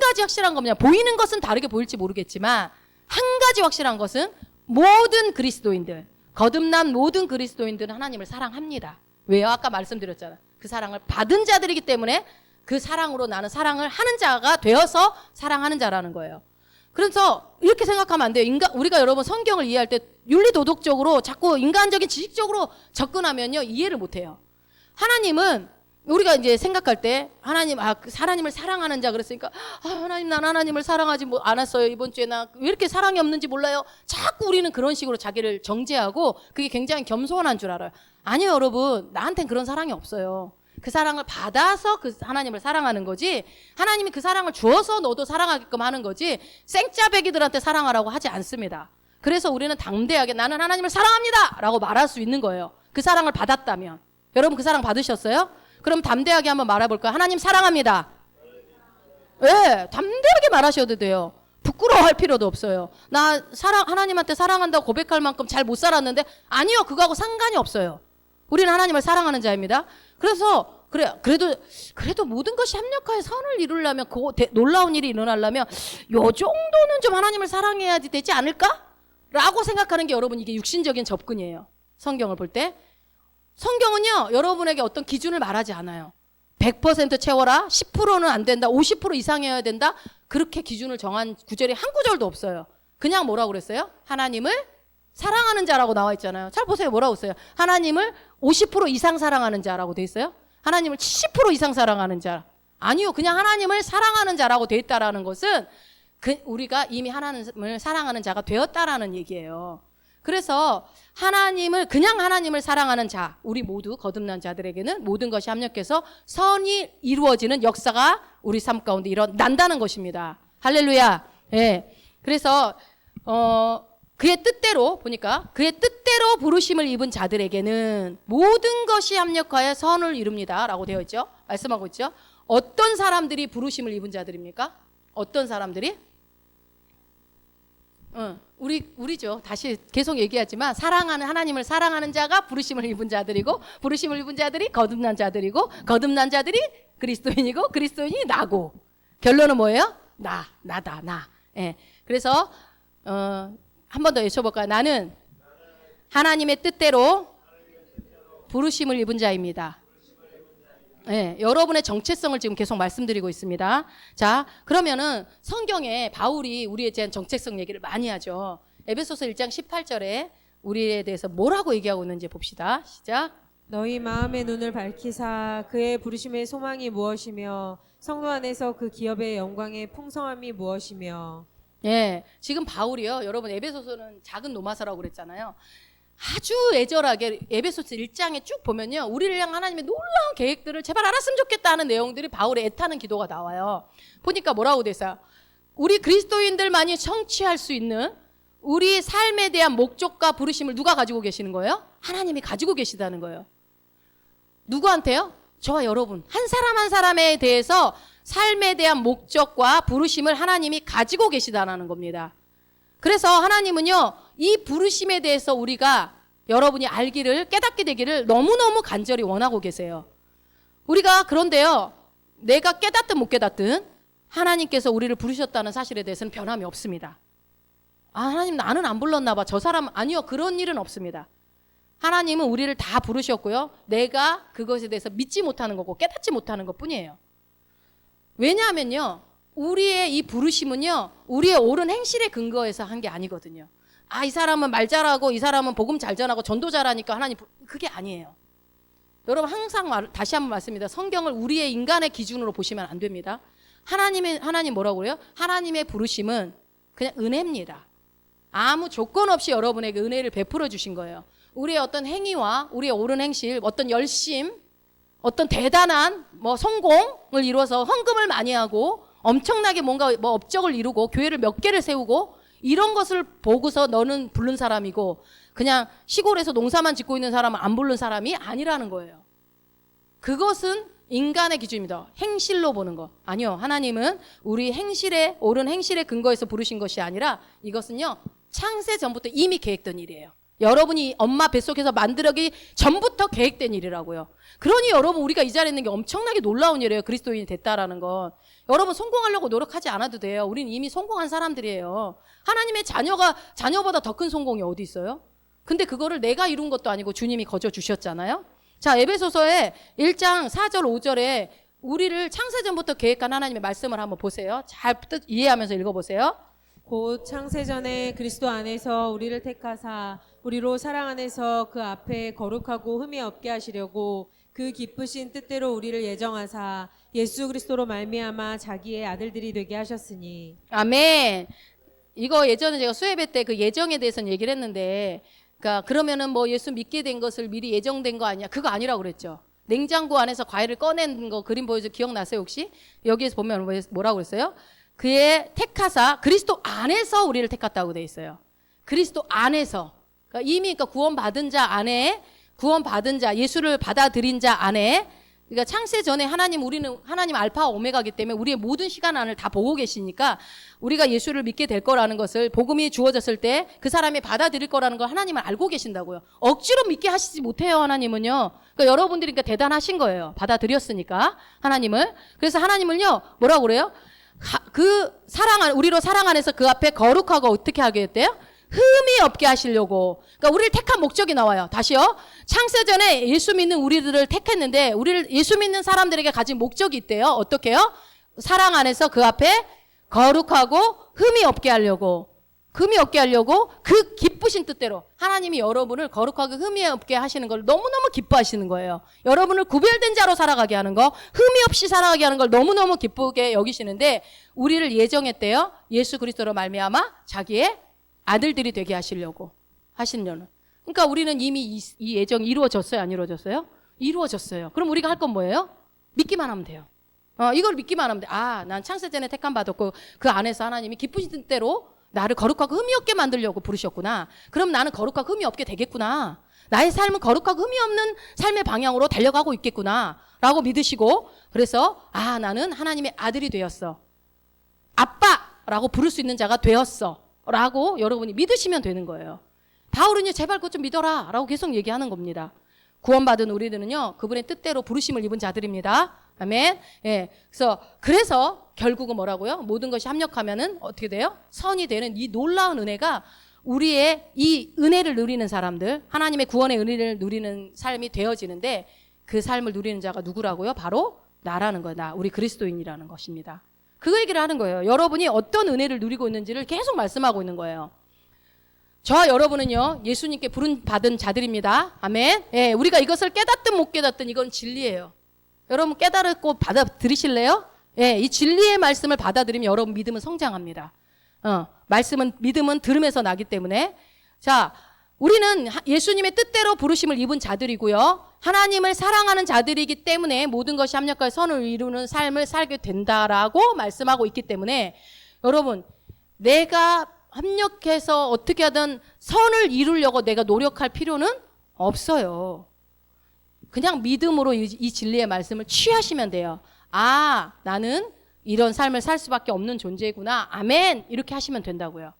가지 확실한 겁니다. 보이는 것은 다르게 보일지 모르겠지만 한 가지 확실한 것은 모든 그리스도인들, 거듭난 모든 그리스도인들은 하나님을 사랑합니다. 왜요? 아까 말씀드렸잖아요. 그 사랑을 받은 자들이기 때문에 그 사랑으로 나는 사랑을 하는 자가 되어서 사랑하는 자라는 거예요. 그래서 이렇게 생각하면 안 돼요. 우리가 여러분 성경을 이해할 때 윤리도덕적으로 자꾸 인간적인 지식적으로 접근하면요 이해를 못해요. 하나님은 우리가 이제 생각할 때 하나님을 사랑하는 자 그랬으니까 하나님 난 하나님을 사랑하지 않았어요. 이번 주에 나 왜 이렇게 사랑이 없는지 몰라요. 자꾸 우리는 그런 식으로 자기를 정죄하고 그게 굉장히 겸손한 줄 알아요. 아니요 여러분, 나한텐 그런 사랑이 없어요. 그 사랑을 받아서 그 하나님을 사랑하는 거지, 하나님이 그 사랑을 주어서 너도 사랑하게끔 하는 거지 생짜배기들한테 사랑하라고 하지 않습니다. 그래서 우리는 당대하게 나는 하나님을 사랑합니다 라고 말할 수 있는 거예요. 그 사랑을 받았다면. 여러분 그 사랑 받으셨어요? 그럼 담대하게 한번 말해볼까요? 하나님 사랑합니다. 네, 담대하게 말하셔도 돼요. 부끄러워할 필요도 없어요. 하나님한테 사랑한다고 고백할 만큼 잘 못 살았는데 아니요, 그거하고 상관이 없어요. 우리는 하나님을 사랑하는 자입니다. 그래서 그래도 모든 것이 합력하여 선을 이루려면 놀라운 일이 일어나려면 요 정도는 좀 하나님을 사랑해야 되지 않을까? 라고 생각하는 게 여러분 이게 육신적인 접근이에요. 성경을 볼 때. 성경은요 여러분에게 어떤 기준을 말하지 않아요. 100% 채워라, 10%는 안 된다, 50% 이상이어야 된다, 그렇게 기준을 정한 구절이 한 구절도 없어요. 그냥 뭐라고 그랬어요? 하나님을 사랑하는 자라고 나와 있잖아요. 잘 보세요. 뭐라고 했어요? 하나님을 50% 이상 사랑하는 자라고 돼 있어요? 하나님을 70% 이상 사랑하는 자. 아니요. 그냥 하나님을 사랑하는 자라고 돼 있다라는 것은 우리가 이미 하나님을 사랑하는 자가 되었다라는 얘기예요. 그래서 그냥 하나님을 사랑하는 자, 우리 모두 거듭난 자들에게는 모든 것이 합력해서 선이 이루어지는 역사가 우리 삶 가운데 일어난다는 것입니다. 할렐루야. 예. 그래서 그의 뜻대로 보니까 그의 뜻대로 부르심을 입은 자들에게는 모든 것이 합력하여 선을 이룹니다라고 되어 있죠. 말씀하고 있죠. 어떤 사람들이 부르심을 입은 자들입니까? 어떤 사람들이? 우리죠. 다시 계속 얘기하지만 하나님을 사랑하는 자가 부르심을 입은 자들이고, 부르심을 입은 자들이 거듭난 자들이고, 거듭난 자들이 그리스도인이고, 그리스도인이 나고. 결론은 뭐예요? 나다. 예. 그래서 한 번 더 외쳐볼까요? 나는 하나님의 뜻대로 부르심을 입은 자입니다. 네, 여러분의 정체성을 지금 계속 말씀드리고 있습니다. 자, 그러면은 성경에 바울이 우리에 대한 정체성 얘기를 많이 하죠. 에베소서 1장 18절에 우리에 대해서 뭐라고 얘기하고 있는지 봅시다. 시작. 너희 마음의 눈을 밝히사 그의 부르심의 소망이 무엇이며 성도 안에서 그 기업의 영광의 풍성함이 무엇이며. 예, 지금 바울이요. 여러분 에베소서는 작은 로마서라고 그랬잖아요. 아주 애절하게 에베소서 1장에 쭉 보면요. 우리를 향한 하나님의 놀라운 계획들을 제발 알았으면 좋겠다 하는 내용들이 바울의 애타는 기도가 나와요. 보니까 뭐라고 돼 있어요? 우리 그리스도인들만이 성취할 수 있는 우리 삶에 대한 목적과 부르심을 누가 가지고 계시는 거예요? 하나님이 가지고 계시다는 거예요. 누구한테요? 저와 여러분. 한 사람 한 사람에 대해서 삶에 대한 목적과 부르심을 하나님이 가지고 계시다는 겁니다. 그래서 하나님은요, 이 부르심에 대해서 우리가 여러분이 알기를, 깨닫게 되기를 너무너무 간절히 원하고 계세요. 우리가 그런데요, 내가 깨닫든 못 깨닫든 하나님께서 우리를 부르셨다는 사실에 대해서는 변함이 없습니다. 하나님 나는 안 불렀나 봐. 저 사람 아니요. 그런 일은 없습니다. 하나님은 우리를 다 부르셨고요. 내가 그것에 대해서 믿지 못하는 거고 깨닫지 못하는 것 뿐이에요. 왜냐하면요, 우리의 이 부르심은요, 우리의 옳은 행실에 근거해서 한 게 아니거든요. 이 사람은 말 잘하고 이 사람은 복음 잘 전하고 전도 잘하니까 하나님, 그게 아니에요. 여러분 항상 다시 한번 말씀드립니다. 성경을 우리의 인간의 기준으로 보시면 안 됩니다. 하나님 뭐라고 그래요? 하나님의 부르심은 그냥 은혜입니다. 아무 조건 없이 여러분에게 은혜를 베풀어 주신 거예요. 우리의 어떤 행위와 우리의 옳은 행실, 어떤 열심, 어떤 대단한 성공을 이루어서 헌금을 많이 하고 엄청나게 뭔가 업적을 이루고 교회를 몇 개를 세우고 이런 것을 보고서 너는 부른 사람이고 그냥 시골에서 농사만 짓고 있는 사람은 안 부른 사람이 아니라는 거예요. 그것은 인간의 기준입니다. 행실로 보는 거. 아니요. 하나님은 우리 행실에, 옳은 행실에 근거해서 부르신 것이 아니라 이것은요, 창세 전부터 이미 계획된 일이에요. 여러분이 엄마 뱃속에서 만들기 전부터 계획된 일이라고요. 그러니 여러분 우리가 이 자리에 있는 게 엄청나게 놀라운 일이에요. 그리스도인이 됐다라는 건. 여러분 성공하려고 노력하지 않아도 돼요. 우린 이미 성공한 사람들이에요. 하나님의 자녀보다 더 큰 성공이 어디 있어요? 근데 그거를 내가 이룬 것도 아니고 주님이 거저 주셨잖아요. 자, 에베소서의 1장 4절 5절에 우리를 창세전부터 계획한 하나님의 말씀을 한번 보세요. 잘 뜻 이해하면서 읽어보세요. 곧 창세전에 그리스도 안에서 우리를 택하사 우리로 사랑 안에서 그 앞에 거룩하고 흠이 없게 하시려고 그 기쁘신 뜻대로 우리를 예정하사 예수 그리스도로 말미암아 자기의 아들들이 되게 하셨으니. 아멘. 이거 예전에 제가 수예배 때 그 예정에 대해서는 얘기를 했는데, 그러면은 예수 믿게 된 것을 미리 예정된 거 아니야? 그거 아니라고 그랬죠. 냉장고 안에서 과일을 꺼낸 거 그림 보여줘 기억나세요 혹시? 여기에서 보면 뭐라고 그랬어요? 그의 택하사 그리스도 안에서 우리를 택했다고 돼 있어요. 그리스도 안에서. 이미 구원받은 자 안에, 구원받은 자, 예수를 받아들인 자 안에, 그러니까 창세 전에 우리는 하나님 알파 오메가이기 때문에 우리의 모든 시간안을 다 보고 계시니까 우리가 예수를 믿게 될 거라는 것을 복음이 주어졌을 때 그 사람이 받아들일 거라는 걸 하나님은 알고 계신다고요. 억지로 믿게 하시지 못해요, 하나님은요. 그러니까 여러분들이 대단하신 거예요. 받아들였으니까, 하나님을. 그래서 하나님을요, 뭐라고 그래요? 우리로 사랑 안에서 그 앞에 거룩하고 어떻게 하게 했대요? 흠이 없게 하시려고. 그러니까 우리를 택한 목적이 나와요. 다시요. 창세전에 예수 믿는 우리들을 택했는데 우리를 예수 믿는 사람들에게 가진 목적이 있대요. 어떻게요? 사랑 안에서 그 앞에 거룩하고 흠이 없게 하려고. 흠이 없게 하려고 그 기쁘신 뜻대로 하나님이 여러분을 거룩하게 흠이 없게 하시는 걸 너무너무 기뻐하시는 거예요. 여러분을 구별된 자로 살아가게 하는 거, 흠이 없이 살아가게 하는 걸 너무너무 기쁘게 여기시는데 우리를 예정했대요. 예수 그리스도로 말미암아 자기의 아들들이 되게 하시려고 하시려는. 그러니까 우리는 이미 이 예정이 이루어졌어요? 안 이루어졌어요? 이루어졌어요. 그럼 우리가 할 건 뭐예요? 믿기만 하면 돼요. 이걸 믿기만 하면 돼. 난 창세전에 택함 받았고 그 안에서 하나님이 기쁘신 뜻대로 나를 거룩하고 흠이 없게 만들려고 부르셨구나. 그럼 나는 거룩하고 흠이 없게 되겠구나. 나의 삶은 거룩하고 흠이 없는 삶의 방향으로 달려가고 있겠구나 라고 믿으시고, 그래서 나는 하나님의 아들이 되었어, 아빠라고 부를 수 있는 자가 되었어 라고 여러분이 믿으시면 되는 거예요. 바울은요, 제발 그것 좀 믿어라 라고 계속 얘기하는 겁니다. 구원받은 우리들은요, 그분의 뜻대로 부르심을 입은 자들입니다. 아멘. 예. 그래서 결국은 뭐라고요? 모든 것이 합력하면은 어떻게 돼요? 선이 되는 이 놀라운 은혜가 우리의 이 은혜를 누리는 사람들, 하나님의 구원의 은혜를 누리는 삶이 되어지는데, 그 삶을 누리는 자가 누구라고요? 바로 나라는 거예요. 우리 그리스도인이라는 것입니다. 그 얘기를 하는 거예요. 여러분이 어떤 은혜를 누리고 있는지를 계속 말씀하고 있는 거예요. 저와 여러분은요, 예수님께 부름 받은 자들입니다. 아멘. 예, 우리가 이것을 깨닫든 못 깨닫든 이건 진리예요. 여러분 깨달았고 받아들이실래요? 예, 이 진리의 말씀을 받아들이면 여러분 믿음은 성장합니다. 믿음은 들음에서 나기 때문에. 자, 우리는 예수님의 뜻대로 부르심을 입은 자들이고요, 하나님을 사랑하는 자들이기 때문에 모든 것이 합력하여 선을 이루는 삶을 살게 된다라고 말씀하고 있기 때문에, 여러분 내가 합력해서 어떻게 하든 선을 이루려고 내가 노력할 필요는 없어요. 그냥 믿음으로 이 진리의 말씀을 취하시면 돼요. 나는 이런 삶을 살 수밖에 없는 존재구나. 아멘. 이렇게 하시면 된다고요.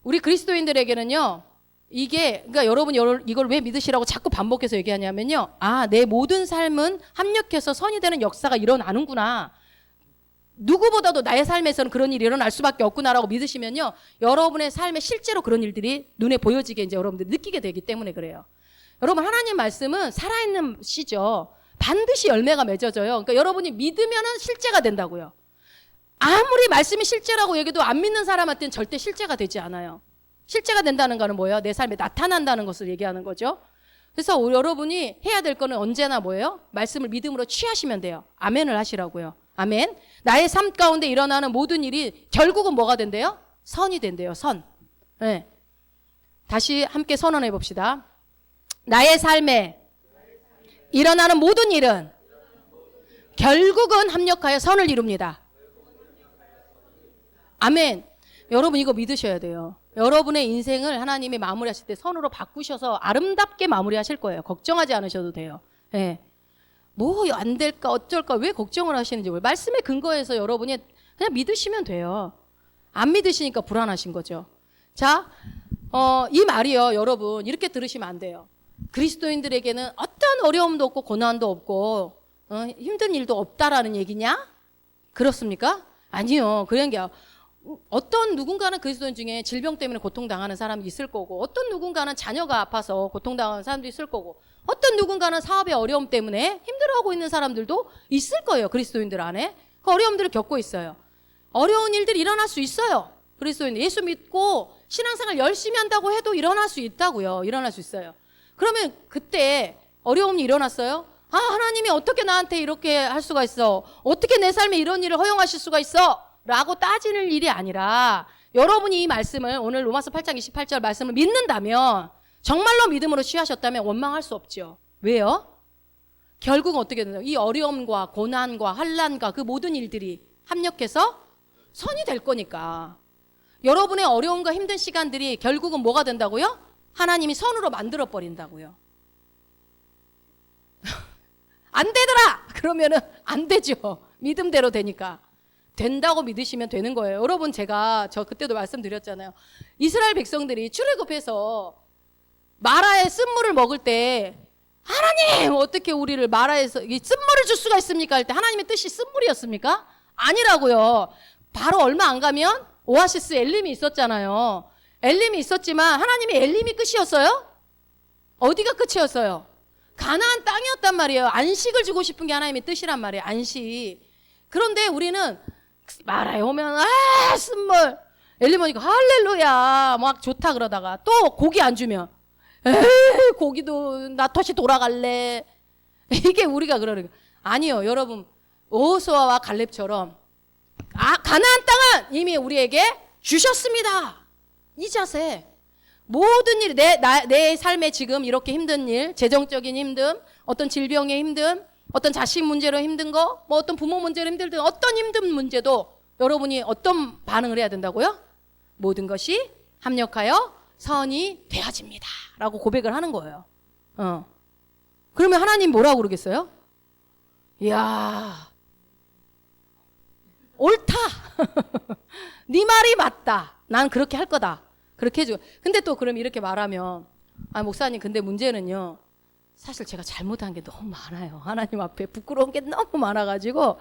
우리 그리스도인들에게는요, 그러니까 여러분이 이걸 왜 믿으시라고 자꾸 반복해서 얘기하냐면요, 내 모든 삶은 합력해서 선이 되는 역사가 일어나는구나. 누구보다도 나의 삶에서는 그런 일이 일어날 수밖에 없구나라고 믿으시면요, 여러분의 삶에 실제로 그런 일들이 눈에 보여지게 이제 여러분들이 느끼게 되기 때문에 그래요. 여러분, 하나님 말씀은 살아있는 씨죠. 반드시 열매가 맺어져요. 그러니까 여러분이 믿으면은 실제가 된다고요. 아무리 말씀이 실제라고 얘기해도 안 믿는 사람한테는 절대 실제가 되지 않아요. 실제가 된다는 거는 뭐예요? 내 삶에 나타난다는 것을 얘기하는 거죠. 그래서 여러분이 해야 될 거는 언제나 뭐예요? 말씀을 믿음으로 취하시면 돼요. 아멘을 하시라고요. 아멘. 나의 삶 가운데 일어나는 모든 일이 결국은 뭐가 된대요? 선이 된대요. 선. 네. 다시 함께 선언해 봅시다. 나의 삶에 일어나는 모든 일은 결국은 합력하여 선을 이룹니다. 아멘. 여러분 이거 믿으셔야 돼요. 여러분의 인생을 하나님이 마무리하실 때 선으로 바꾸셔서 아름답게 마무리하실 거예요. 걱정하지 않으셔도 돼요. 네. 뭐 안 될까 어쩔까 왜 걱정을 하시는지 말씀에 근거해서 여러분이 그냥 믿으시면 돼요. 안 믿으시니까 불안하신 거죠. 자, 이 말이요, 여러분 이렇게 들으시면 안 돼요. 그리스도인들에게는 어떤 어려움도 없고 고난도 없고 힘든 일도 없다라는 얘기냐? 그렇습니까? 아니요. 그런 게 어떤 누군가는 그리스도인 중에 질병 때문에 고통당하는 사람이 있을 거고, 어떤 누군가는 자녀가 아파서 고통당하는 사람도 있을 거고, 어떤 누군가는 사업의 어려움 때문에 힘들어하고 있는 사람들도 있을 거예요. 그리스도인들 안에 그 어려움들을 겪고 있어요. 어려운 일들이 일어날 수 있어요. 그리스도인들 예수 믿고 신앙생활 열심히 한다고 해도 일어날 수 있다고요. 일어날 수 있어요. 그러면 그때 어려움이 일어났어요. 하나님이 어떻게 나한테 이렇게 할 수가 있어? 어떻게 내 삶에 이런 일을 허용하실 수가 있어? 라고 따지는 일이 아니라, 여러분이 이 말씀을 오늘 로마서 8장 28절 말씀을 믿는다면, 정말로 믿음으로 취하셨다면 원망할 수 없죠. 왜요? 결국은 어떻게 된다고? 이 어려움과 고난과 환난과 그 모든 일들이 합력해서 선이 될 거니까. 여러분의 어려움과 힘든 시간들이 결국은 뭐가 된다고요? 하나님이 선으로 만들어 버린다고요. 안 되더라! 그러면은 안 되죠. 믿음대로 되니까. 된다고 믿으시면 되는 거예요. 여러분, 저 그때도 말씀드렸잖아요. 이스라엘 백성들이 출애굽해서 마라의 쓴물을 먹을 때, 하나님 어떻게 우리를 마라에서 이 쓴물을 줄 수가 있습니까? 할 때 하나님의 뜻이 쓴물이었습니까? 아니라고요. 바로 얼마 안 가면 오아시스 엘림이 있었잖아요. 엘림이 있었지만 하나님이 엘림이 끝이었어요? 어디가 끝이었어요? 가나안 땅이었단 말이에요. 안식을 주고 싶은 게 하나님의 뜻이란 말이에요. 안식. 그런데 우리는 마라에 오면 쓴물, 엘리모니가 할렐루야 막 좋다 그러다가 또 고기 안 주면 에이 고기도 나 다시 돌아갈래. 이게 우리가 그러는 거 아니요. 여러분 여호수아와 갈렙처럼 가나안 땅은 이미 우리에게 주셨습니다. 이 자세. 모든 일, 내 삶에 지금 이렇게 힘든 일, 재정적인 힘듦, 어떤 질병의 힘듦, 어떤 자식 문제로 힘든 거, 뭐 어떤 부모 문제로 힘들든 어떤 힘든 문제도 여러분이 어떤 반응을 해야 된다고요? 모든 것이 합력하여 선이 되어집니다. 라고 고백을 하는 거예요. 그러면 하나님 뭐라고 그러겠어요? 이야, 옳다. 네 말이 맞다. 난 그렇게 할 거다. 그렇게 해줘. 근데 또 그럼 이렇게 말하면 목사님 근데 문제는요. 사실 제가 잘못한 게 너무 많아요. 하나님 앞에 부끄러운 게 너무 많아가지고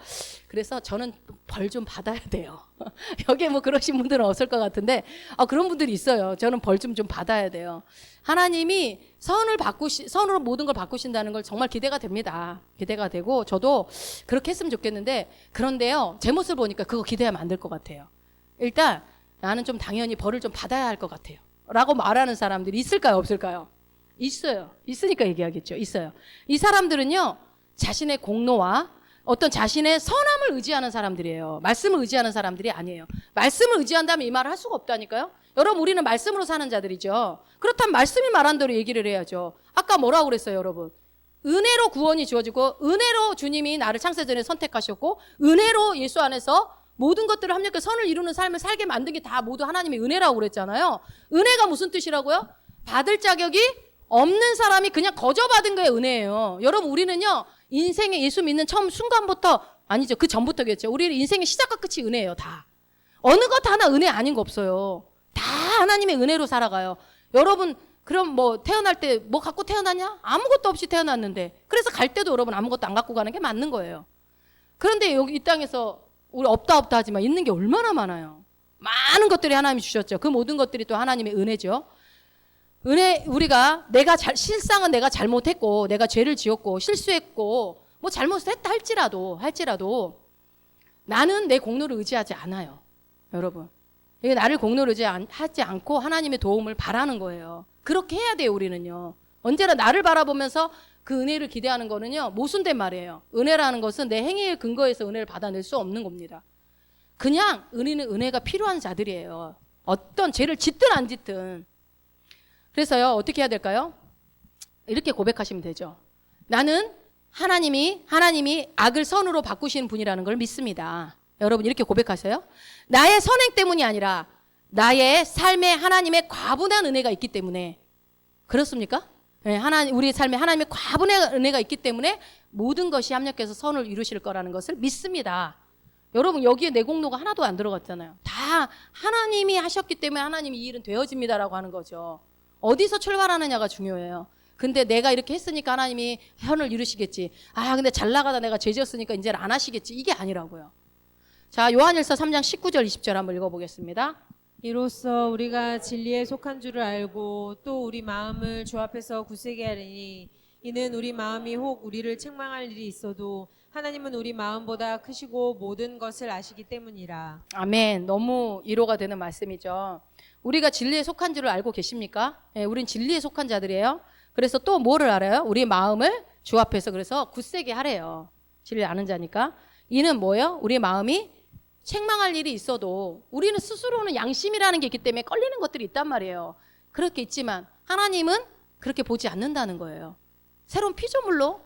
그래서 저는 벌 좀 받아야 돼요. 여기에 뭐 그러신 분들은 없을 것 같은데 그런 분들이 있어요. 저는 벌 좀 받아야 돼요. 하나님이 선으로 모든 걸 바꾸신다는 걸 정말 기대가 됩니다. 기대가 되고 저도 그렇게 했으면 좋겠는데 그런데요. 제 모습을 보니까 그거 기대하면 안 될 것 같아요. 일단 나는 좀 당연히 벌을 좀 받아야 할 것 같아요. 라고 말하는 사람들이 있을까요? 없을까요? 있어요. 있으니까 얘기하겠죠. 있어요. 이 사람들은요. 자신의 공로와 어떤 자신의 선함을 의지하는 사람들이에요. 말씀을 의지하는 사람들이 아니에요. 말씀을 의지한다면 이 말을 할 수가 없다니까요. 여러분 우리는 말씀으로 사는 자들이죠. 그렇다면 말씀이 말한 대로 얘기를 해야죠. 아까 뭐라고 그랬어요 여러분. 은혜로 구원이 주어지고 은혜로 주님이 나를 창세전에 선택하셨고 은혜로 예수 안에서 모든 것들을 합력해 선을 이루는 삶을 살게 만든 게 다 모두 하나님의 은혜라고 그랬잖아요. 은혜가 무슨 뜻이라고요? 받을 자격이 없는 사람이 그냥 거저받은 거에 은혜예요. 여러분 우리는요. 인생에 예수 믿는 처음 순간부터 아니죠. 그 전부터겠죠. 우리 인생의 시작과 끝이 은혜예요. 다. 어느 것 하나 은혜 아닌 거 없어요. 다 하나님의 은혜로 살아가요. 여러분 그럼 뭐 태어날 때 뭐 갖고 태어나냐? 아무것도 없이 태어났는데 그래서 갈 때도 여러분 아무것도 안 갖고 가는 게 맞는 거예요. 그런데 여기 이 땅에서 우리 없다 하지만 있는 게 얼마나 많아요. 많은 것들이 하나님이 주셨죠. 그 모든 것들이 또 하나님의 은혜죠. 우리가 실상은 내가 잘못했고 내가 죄를 지었고 실수했고 뭐 잘못을 했다 할지라도 나는 내 공로를 의지하지 않아요. 여러분. 이게 나를 공로를 의지하지 않고 하나님의 도움을 바라는 거예요. 그렇게 해야 돼요, 우리는요. 언제나 나를 바라보면서 그 은혜를 기대하는 거는요, 모순된 말이에요. 은혜라는 것은 내 행위에 근거해서 은혜를 받아낼 수 없는 겁니다. 그냥 우리는 은혜가 필요한 자들이에요. 어떤 죄를 짓든 안 짓든. 그래서요, 어떻게 해야 될까요? 이렇게 고백하시면 되죠. 나는 하나님이 악을 선으로 바꾸시는 분이라는 걸 믿습니다. 여러분 이렇게 고백하세요. 나의 선행 때문이 아니라 나의 삶에 하나님의 과분한 은혜가 있기 때문에. 그렇습니까? 네, 우리 삶에 하나님의 과분한 은혜가 있기 때문에 모든 것이 합력해서 선을 이루실 거라는 것을 믿습니다. 여러분 여기에 내 공로가 하나도 안 들어갔잖아요. 다 하나님이 하셨기 때문에 하나님이 이 일은 되어집니다라고 하는 거죠. 어디서 출발하느냐가 중요해요. 근데 내가 이렇게 했으니까 하나님이 선을 이루시겠지. 근데 잘 나가다 내가 죄 지었으니까 이제는 안 하시겠지. 이게 아니라고요. 자, 요한일서 3장 19절 20절 한번 읽어보겠습니다. 이로써 우리가 진리에 속한 줄을 알고 또 우리 마음을 주 앞에서 굳세게 하리니 이는 우리 마음이 혹 우리를 책망할 일이 있어도 하나님은 우리 마음보다 크시고 모든 것을 아시기 때문이라. 아멘. 너무 위로가 되는 말씀이죠. 우리가 진리에 속한 줄을 알고 계십니까? 네, 우린 진리에 속한 자들이에요. 그래서 또 뭐를 알아요? 우리 마음을 주 앞에서 그래서 굳세게 하래요. 진리를 아는 자니까. 이는 뭐예요? 우리 마음이 책망할 일이 있어도 우리는 스스로는 양심이라는 게 있기 때문에 걸리는 것들이 있단 말이에요. 그렇게 있지만 하나님은 그렇게 보지 않는다는 거예요. 새로운 피조물로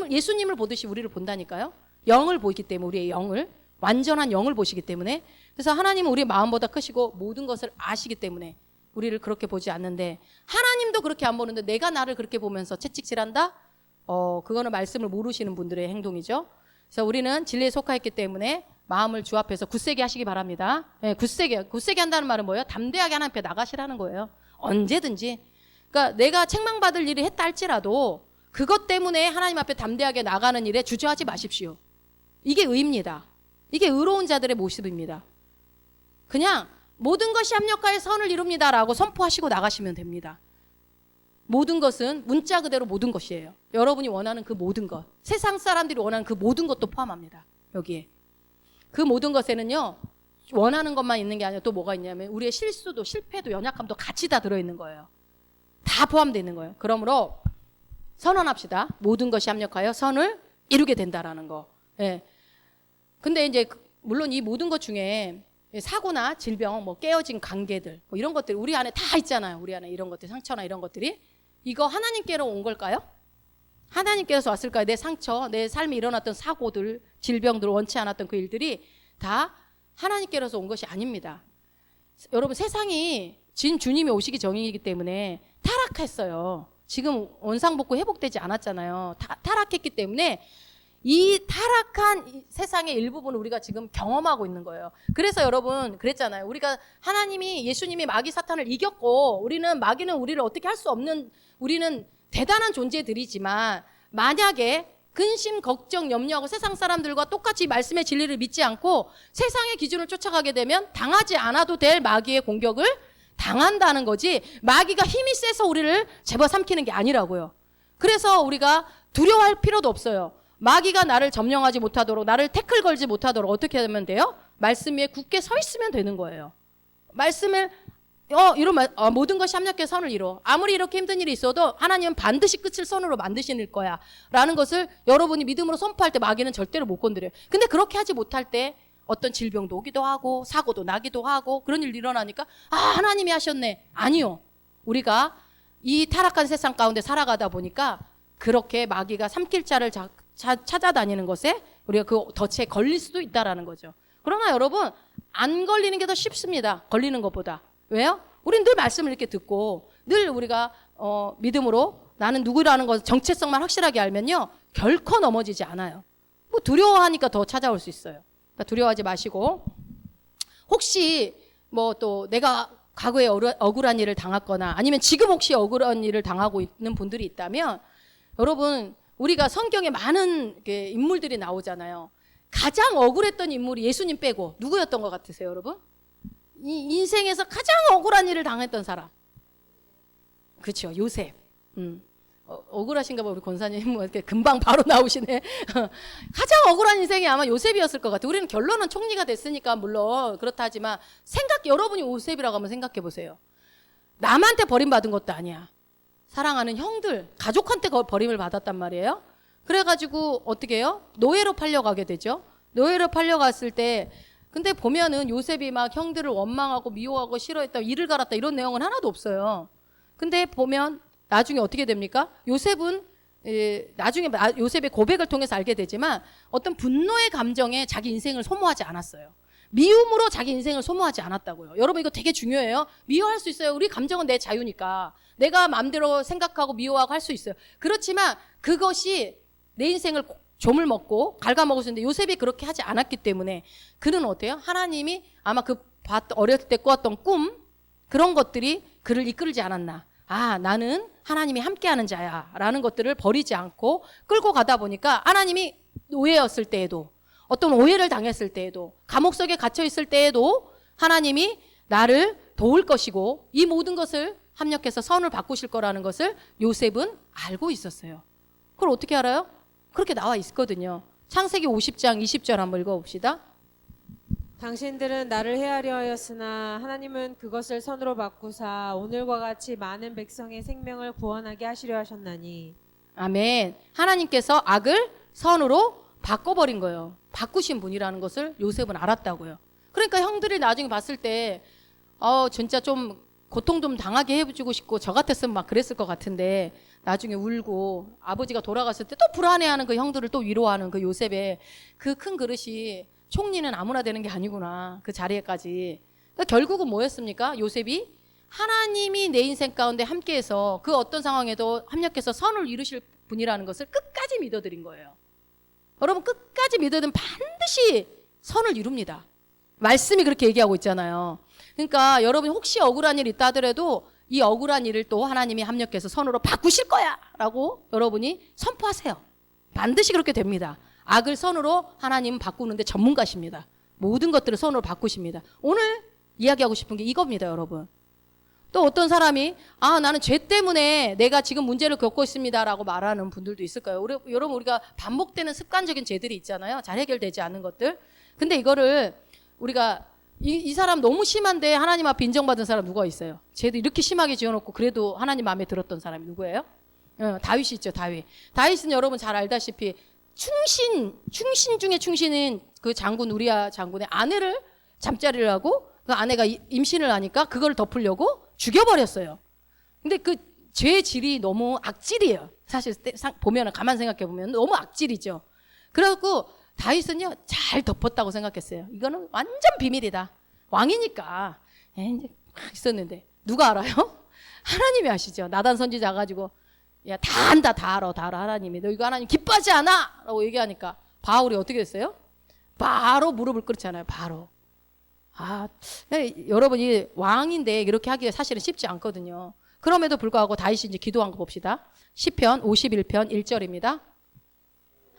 예수님을 보듯이 우리를 본다니까요. 영을 보기 때문에 우리의 영을 완전한 영을 보시기 때문에 그래서 하나님은 우리의 마음보다 크시고 모든 것을 아시기 때문에 우리를 그렇게 보지 않는데 하나님도 그렇게 안 보는데 내가 나를 그렇게 보면서 채찍질한다? 그거는 말씀을 모르시는 분들의 행동이죠. 그래서 우리는 진리에 속하였기 때문에 마음을 주 앞에서 굳세게 하시기 바랍니다. 네, 굳세게 한다는 말은 뭐예요? 담대하게 하나님 앞에 나가시라는 거예요. 언제든지. 그러니까 내가 책망받을 일이 했다 할지라도 그것 때문에 하나님 앞에 담대하게 나가는 일에 주저하지 마십시오. 이게 의입니다. 이게 의로운 자들의 모습입니다. 그냥 모든 것이 합력하여 선을 이룹니다라고 선포하시고 나가시면 됩니다. 모든 것은 문자 그대로 모든 것이에요. 여러분이 원하는 그 모든 것, 세상 사람들이 원하는 그 모든 것도 포함합니다. 여기에. 그 모든 것에는요, 원하는 것만 있는 게 아니라 또 뭐가 있냐면 우리의 실수도 실패도 연약함도 같이 다 들어있는 거예요. 다 포함되어 있는 거예요. 그러므로 선언합시다. 모든 것이 합력하여 선을 이루게 된다라는 거. 예. 근데 이제 물론 이 모든 것 중에 사고나 질병, 뭐 깨어진 관계들, 뭐 이런 것들이 우리 안에 다 있잖아요. 우리 안에 이런 것들, 상처나 이런 것들이 이거 하나님께로 온 걸까요? 하나님께서 왔을까요? 내 상처, 내 삶에 일어났던 사고들, 질병들, 원치 않았던 그 일들이 다 하나님께로서 온 것이 아닙니다. 여러분 세상이 지금 주님이 오시기 전이기 때문에 타락했어요. 지금 원상복구 회복되지 않았잖아요. 타락했기 때문에 이 타락한 이 세상의 일부분을 우리가 지금 경험하고 있는 거예요. 그래서 여러분 그랬잖아요. 우리가 하나님이 예수님이 마귀 사탄을 이겼고 우리는 마귀는 우리를 어떻게 할 수 없는 우리는 대단한 존재들이지만 만약에 근심, 걱정, 염려하고 세상 사람들과 똑같이 말씀의 진리를 믿지 않고 세상의 기준을 쫓아가게 되면 당하지 않아도 될 마귀의 공격을 당한다는 거지 마귀가 힘이 세서 우리를 집어삼키는 게 아니라고요. 그래서 우리가 두려워할 필요도 없어요. 마귀가 나를 점령하지 못하도록 나를 태클 걸지 못하도록 어떻게 하면 돼요? 말씀 위에 굳게 서 있으면 되는 거예요. 말씀을 모든 것이 합력해 선을 이뤄. 아무리 이렇게 힘든 일이 있어도 하나님은 반드시 끝을 선으로 만드실 거야 라는 것을 여러분이 믿음으로 선포할 때 마귀는 절대로 못 건드려요. 근데 그렇게 하지 못할 때 어떤 질병도 오기도 하고 사고도 나기도 하고 그런 일이 일어나니까 하나님이 하셨네. 아니요. 우리가 이 타락한 세상 가운데 살아가다 보니까 그렇게 마귀가 삼킬 자를 찾아다니는 것에 우리가 그 덫에 걸릴 수도 있다라는 거죠. 그러나 여러분 안 걸리는 게 더 쉽습니다. 걸리는 것보다. 왜요? 우리는 늘 말씀을 이렇게 듣고 늘 우리가 믿음으로 나는 누구라는 것 정체성만 확실하게 알면요 결코 넘어지지 않아요. 뭐 두려워하니까 더 찾아올 수 있어요. 그러니까 두려워하지 마시고 혹시 뭐 또 내가 과거에 억울한 일을 당했거나 아니면 지금 혹시 억울한 일을 당하고 있는 분들이 있다면 여러분 우리가 성경에 많은 인물들이 나오잖아요. 가장 억울했던 인물이 예수님 빼고 누구였던 것 같으세요, 여러분? 이 인생에서 가장 억울한 일을 당했던 사람. 그렇죠, 요셉. 억울하신가 봐, 우리 권사님. 뭐 이렇게 금방 바로 나오시네. 가장 억울한 인생이 아마 요셉이었을 것 같아요. 우리는 결론은 총리가 됐으니까 물론 그렇다 하지만 여러분이 요셉이라고 한번 생각해 보세요. 남한테 버림받은 것도 아니야. 사랑하는 형들, 가족한테 버림을 받았단 말이에요. 그래가지고 어떻게 해요? 노예로 팔려가게 되죠. 노예로 팔려갔을 때 근데 보면은 요셉이 막 형들을 원망하고 미워하고 싫어했다, 이를 갈았다 이런 내용은 하나도 없어요. 근데 보면 나중에 어떻게 됩니까? 요셉은 나중에 요셉의 고백을 통해서 알게 되지만 어떤 분노의 감정에 자기 인생을 소모하지 않았어요. 미움으로 자기 인생을 소모하지 않았다고요. 여러분 이거 되게 중요해요. 미워할 수 있어요. 우리 감정은 내 자유니까. 내가 마음대로 생각하고 미워하고 할 수 있어요. 그렇지만 그것이 내 인생을 조물먹고 갉아먹을 수 있는데 요셉이 그렇게 하지 않았기 때문에 그는 어때요? 하나님이 아마 어렸을 때 꾸었던 꿈 그런 것들이 그를 이끌지 않았나. 나는 하나님이 함께하는 자야 라는 것들을 버리지 않고 끌고 가다 보니까 하나님이 노예였을 때에도 어떤 오해를 당했을 때에도 감옥 속에 갇혀 있을 때에도 하나님이 나를 도울 것이고 이 모든 것을 합력해서 선을 바꾸실 거라는 것을 요셉은 알고 있었어요. 그걸 어떻게 알아요? 그렇게 나와 있거든요. 창세기 50장 20절 한번 읽어봅시다. 당신들은 나를 헤아려 하였으나 하나님은 그것을 선으로 바꾸사 오늘과 같이 많은 백성의 생명을 구원하게 하시려 하셨나니. 아멘. 하나님께서 악을 선으로 바꿔버린 거예요. 바꾸신 분이라는 것을 요셉은 알았다고요. 그러니까 형들이 나중에 봤을 때 진짜 좀 고통 좀 당하게 해주고 싶고 저 같았으면 막 그랬을 것 같은데 나중에 울고 아버지가 돌아갔을 때 또 불안해하는 그 형들을 또 위로하는 그 요셉의 그 큰 그릇이 총리는 아무나 되는 게 아니구나. 그 자리에까지. 그러니까 결국은 뭐였습니까? 요셉이 하나님이 내 인생 가운데 함께해서 그 어떤 상황에도 합력해서 선을 이루실 분이라는 것을 끝까지 믿어드린 거예요. 여러분 끝까지 믿어드리면 반드시 선을 이룹니다. 말씀이 그렇게 얘기하고 있잖아요. 그러니까 여러분이 혹시 억울한 일이 있다 하더라도 이 억울한 일을 또 하나님이 합력해서 선으로 바꾸실 거야 라고 여러분이 선포하세요. 반드시 그렇게 됩니다. 악을 선으로 하나님은 바꾸는데 전문가십니다. 모든 것들을 선으로 바꾸십니다. 오늘 이야기하고 싶은 게 이겁니다, 여러분. 또 어떤 사람이 나는 죄 때문에 내가 지금 문제를 겪고 있습니다 라고 말하는 분들도 있을 거예요. 여러분 우리가 반복되는 습관적인 죄들이 있잖아요. 잘 해결되지 않는 것들. 근데 이거를 우리가 이 사람 너무 심한데 하나님 앞에 인정받은 사람 누가 있어요? 쟤도 이렇게 심하게 지어놓고 그래도 하나님 마음에 들었던 사람이 누구예요? 다윗이 있죠, 다윗. 다윗은 여러분 잘 알다시피 충신 중에 충신인 그 장군 우리야 장군의 아내를 잠자리를 하고 그 아내가 임신을 하니까 그걸 덮으려고 죽여버렸어요. 근데 그 죄의 질이 너무 악질이에요. 사실 보면은 가만 생각해 보면 너무 악질이죠. 그래갖고 다윗은요 잘 덮었다고 생각했어요. 이거는 완전 비밀이다. 왕이니까 이제 막 있었는데 누가 알아요? 하나님이 아시죠. 나단 선지자 가지고 야 다 안다, 다 알아 하나님이. 너 이거 하나님 기뻐하지 않아? 라고 얘기하니까 바울이 어떻게 됐어요? 바로 무릎을 꿇잖아요. 바로. 여러분이 왕인데 이렇게 하기가 사실은 쉽지 않거든요. 그럼에도 불구하고 다윗이 이제 기도한 거 봅시다. 시편 51편 1절입니다.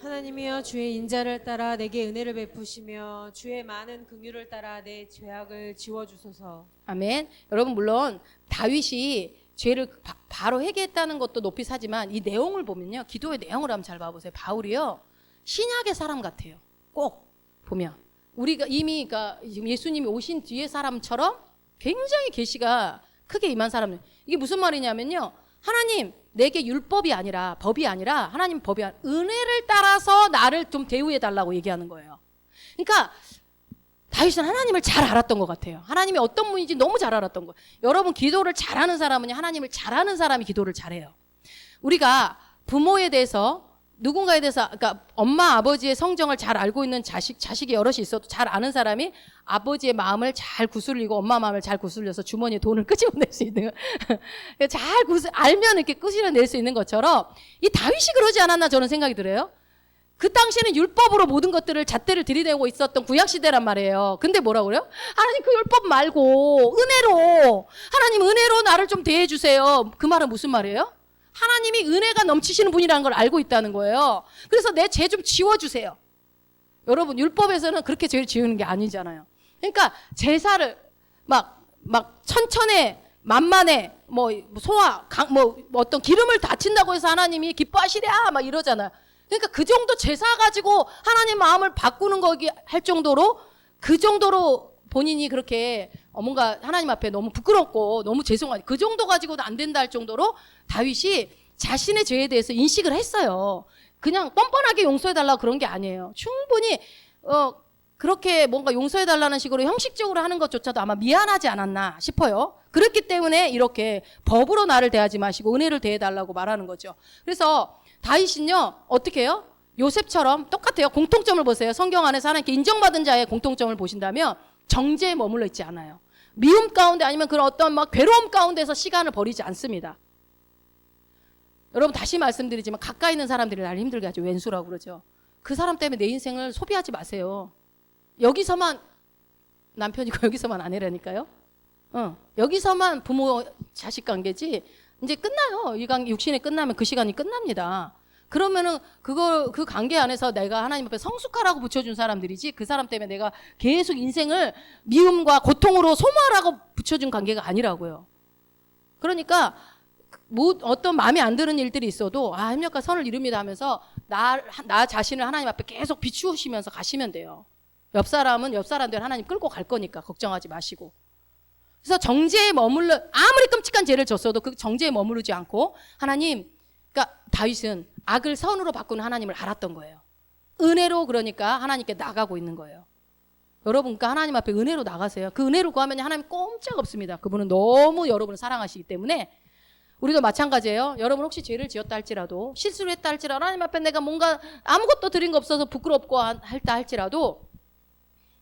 하나님이여 주의 인자를 따라 내게 은혜를 베푸시며 주의 많은 긍휼을 따라 내 죄악을 지워주소서. 아멘. 여러분 물론 다윗이 죄를 바로 회개했다는 것도 높이 사지만 이 내용을 보면요. 기도의 내용을 한번 잘 봐보세요. 바울이요. 신약의 사람 같아요. 꼭 보면. 우리가 이미 그러니까 예수님이 오신 뒤의 사람처럼 굉장히 계시가 크게 임한 사람. 이게 무슨 말이냐면요. 하나님 내게 율법이 아니라 법이 아니라 하나님 법이 아니라 은혜를 따라서 나를 좀 대우해 달라고 얘기하는 거예요. 그러니까 다윗은 하나님을 잘 알았던 것 같아요. 하나님이 어떤 분인지 너무 잘 알았던 거예요. 여러분 기도를 잘하는 사람은 하나님을 잘하는 사람이 기도를 잘해요. 우리가 부모에 대해서 누군가에 대해서 그러니까 엄마 아버지의 성정을 잘 알고 있는 자식이 여럿이 있어도 잘 아는 사람이 아버지의 마음을 잘 구슬리고 엄마 마음을 잘 구슬려서 주머니에 돈을 끄집어낼 수 있는 알면 이렇게 끄집어낼 수 있는 것처럼 이 다윗이 그러지 않았나 저는 생각이 들어요. 그 당시에는 율법으로 모든 것들을 잣대를 들이대고 있었던 구약시대란 말이에요. 근데 뭐라고 그래요? 하나님 그 율법 말고 은혜로 하나님 은혜로 나를 좀 대해주세요. 그 말은 무슨 말이에요? 하나님이 은혜가 넘치시는 분이라는 걸 알고 있다는 거예요. 그래서 내 죄 좀 지워주세요. 여러분 율법에서는 그렇게 죄를 지우는 게 아니잖아요. 그러니까 제사를 막 천천에 만만에 뭐 소화 뭐 어떤 기름을 다친다고 해서 하나님이 기뻐하시랴 막 이러잖아요. 그러니까 그 정도 제사 가지고 하나님 마음을 바꾸는 거기 할 정도로 그 정도로 본인이 그렇게 뭔가 하나님 앞에 너무 부끄럽고 너무 죄송하지 그 정도 가지고도 안 된다 할 정도로 다윗이 자신의 죄에 대해서 인식을 했어요. 그냥 뻔뻔하게 용서해달라고 그런 게 아니에요. 충분히 그렇게 뭔가 용서해달라는 식으로 형식적으로 하는 것조차도 아마 미안하지 않았나 싶어요. 그렇기 때문에 이렇게 법으로 나를 대하지 마시고 은혜를 대해달라고 말하는 거죠. 그래서 다윗은요 어떻게 해요? 요셉처럼 똑같아요. 공통점을 보세요. 성경 안에서 하나님께 인정받은 자의 공통점을 보신다면 정죄에 머물러 있지 않아요. 미움 가운데 아니면 그런 어떤 막 괴로움 가운데서 시간을 버리지 않습니다. 여러분 다시 말씀드리지만 가까이 있는 사람들이 나를 힘들게 하죠. 왼수라고 그러죠. 그 사람 때문에 내 인생을 소비하지 마세요. 여기서만 남편이고 여기서만 아내라니까요. 여기서만 부모 자식 관계지 이제 끝나요. 이 관계 육신이 끝나면 그 시간이 끝납니다. 그러면은 그 관계 안에서 내가 하나님 앞에 성숙하라고 붙여준 사람들이지 그 사람 때문에 내가 계속 인생을 미움과 고통으로 소모하라고 붙여준 관계가 아니라고요. 그러니까 뭐 어떤 마음에 안 드는 일들이 있어도 협력과 선을 이룹니다 하면서 나 자신을 하나님 앞에 계속 비추시면서 가시면 돼요. 옆 사람은 옆 사람들 하나님 끌고 갈 거니까 걱정하지 마시고. 그래서 정죄에 아무리 끔찍한 죄를 졌어도 그 정죄에 머무르지 않고 하나님, 그러니까 다윗은 악을 선으로 바꾸는 하나님을 알았던 거예요. 은혜로 그러니까 하나님께 나가고 있는 거예요. 여러분, 그러니까 하나님 앞에 은혜로 나가세요. 그 은혜로 구하면 하나님 꼼짝 없습니다. 그분은 너무 여러분을 사랑하시기 때문에 우리도 마찬가지예요. 여러분 혹시 죄를 지었다 할지라도 실수를 했다 할지라도 하나님 앞에 내가 뭔가 아무것도 드린 거 없어서 부끄럽고 할다 할지라도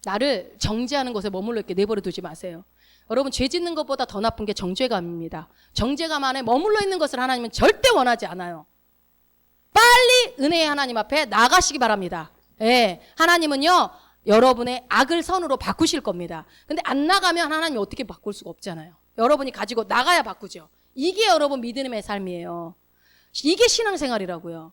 나를 정죄하는 것에 머물러 있게 내버려 두지 마세요. 여러분 죄 짓는 것보다 더 나쁜 게 정죄감입니다. 정죄감 안에 머물러 있는 것을 하나님은 절대 원하지 않아요. 빨리 은혜의 하나님 앞에 나가시기 바랍니다. 예, 하나님은요 여러분의 악을 선으로 바꾸실 겁니다. 근데 안 나가면 하나님이 어떻게 바꿀 수가 없잖아요. 여러분이 가지고 나가야 바꾸죠. 이게 여러분 믿음의 삶이에요. 이게 신앙생활이라고요.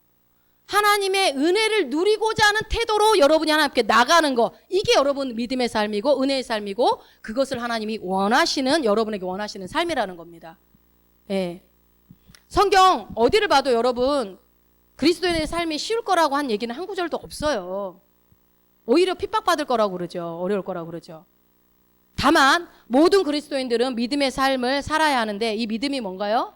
하나님의 은혜를 누리고자 하는 태도로 여러분이 하나님께 나가는 거, 이게 여러분 믿음의 삶이고 은혜의 삶이고 그것을 하나님이 원하시는, 여러분에게 원하시는 삶이라는 겁니다. 예. 성경 어디를 봐도 여러분 그리스도인의 삶이 쉬울 거라고 한 얘기는 한 구절도 없어요. 오히려 핍박받을 거라고 그러죠. 어려울 거라고 그러죠. 다만 모든 그리스도인들은 믿음의 삶을 살아야 하는데 이 믿음이 뭔가요?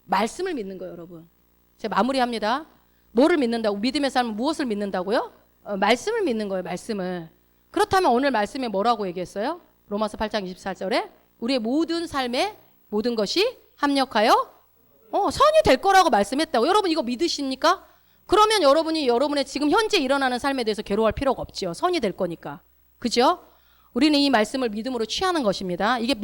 말씀을 믿는 거예요, 여러분. 제가 마무리합니다. 뭐를 믿는다고? 믿음의 삶은 무엇을 믿는다고요? 말씀을 믿는 거예요, 말씀을. 그렇다면 오늘 말씀에 뭐라고 얘기했어요? 로마서 8장 24절에 우리의 모든 삶에 모든 것이 합력하여 선이 될 거라고 말씀했다고. 여러분 이거 믿으십니까? 그러면 여러분이 여러분의 지금 현재 일어나는 삶에 대해서 괴로워할 필요가 없죠. 선이 될 거니까. 그죠? 우리는 이 말씀을 믿음으로 취하는 것입니다. 이게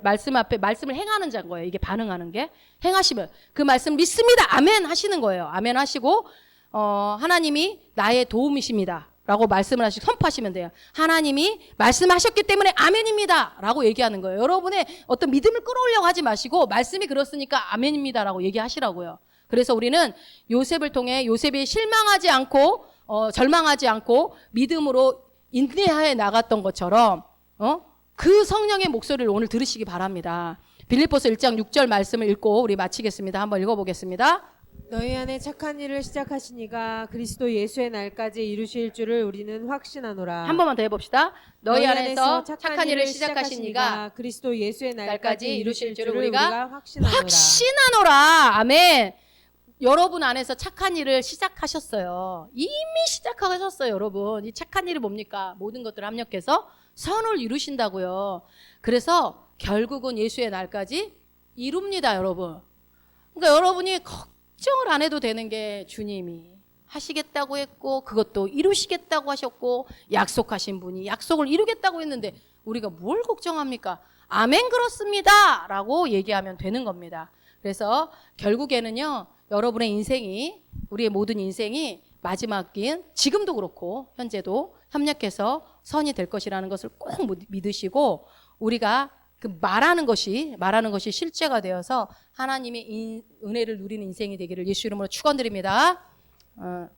말씀 앞에 말씀을 행하는 자인 거예요. 이게 반응하는 게. 행하시면 그 말씀 믿습니다. 아멘 하시는 거예요. 아멘 하시고 하나님이 나의 도움이십니다. 라고 말씀을 하시고 선포하시면 돼요. 하나님이 말씀하셨기 때문에 아멘입니다. 라고 얘기하는 거예요. 여러분의 어떤 믿음을 끌어올려고 하지 마시고 말씀이 그렇으니까 아멘입니다. 라고 얘기하시라고요. 그래서 우리는 요셉을 통해 요셉이 실망하지 않고 절망하지 않고 믿음으로 인내하여 나갔던 것처럼 그 성령의 목소리를 오늘 들으시기 바랍니다. 빌립보서 1장 6절 말씀을 읽고 우리 마치겠습니다. 한번 읽어보겠습니다. 너희 안에 착한 일을 시작하시니가 그리스도 예수의 날까지 이루실 줄을 우리는 확신하노라. 한 번만 더 해봅시다. 너희 안에서 착한 일을 시작하시니가 그리스도 예수의 날까지 이루실 줄을 우리가 확신하노라. 확신하노라. 아멘. 여러분 안에서 착한 일을 시작하셨어요. 이미 시작하셨어요, 여러분. 이 착한 일이 뭡니까? 모든 것들을 합력해서 선을 이루신다고요. 그래서 결국은 예수의 날까지 이룹니다, 여러분. 그러니까 여러분이 걱정을 안 해도 되는 게 주님이 하시겠다고 했고 그것도 이루시겠다고 하셨고 약속하신 분이 약속을 이루겠다고 했는데 우리가 뭘 걱정합니까? 아멘 그렇습니다 라고 얘기하면 되는 겁니다. 그래서 결국에는요 여러분의 인생이 우리의 모든 인생이 마지막인 지금도 그렇고 현재도 협력해서 선이 될 것이라는 것을 꼭 믿으시고 우리가 그 말하는 것이 실제가 되어서 하나님의 은혜를 누리는 인생이 되기를 예수 이름으로 축원드립니다.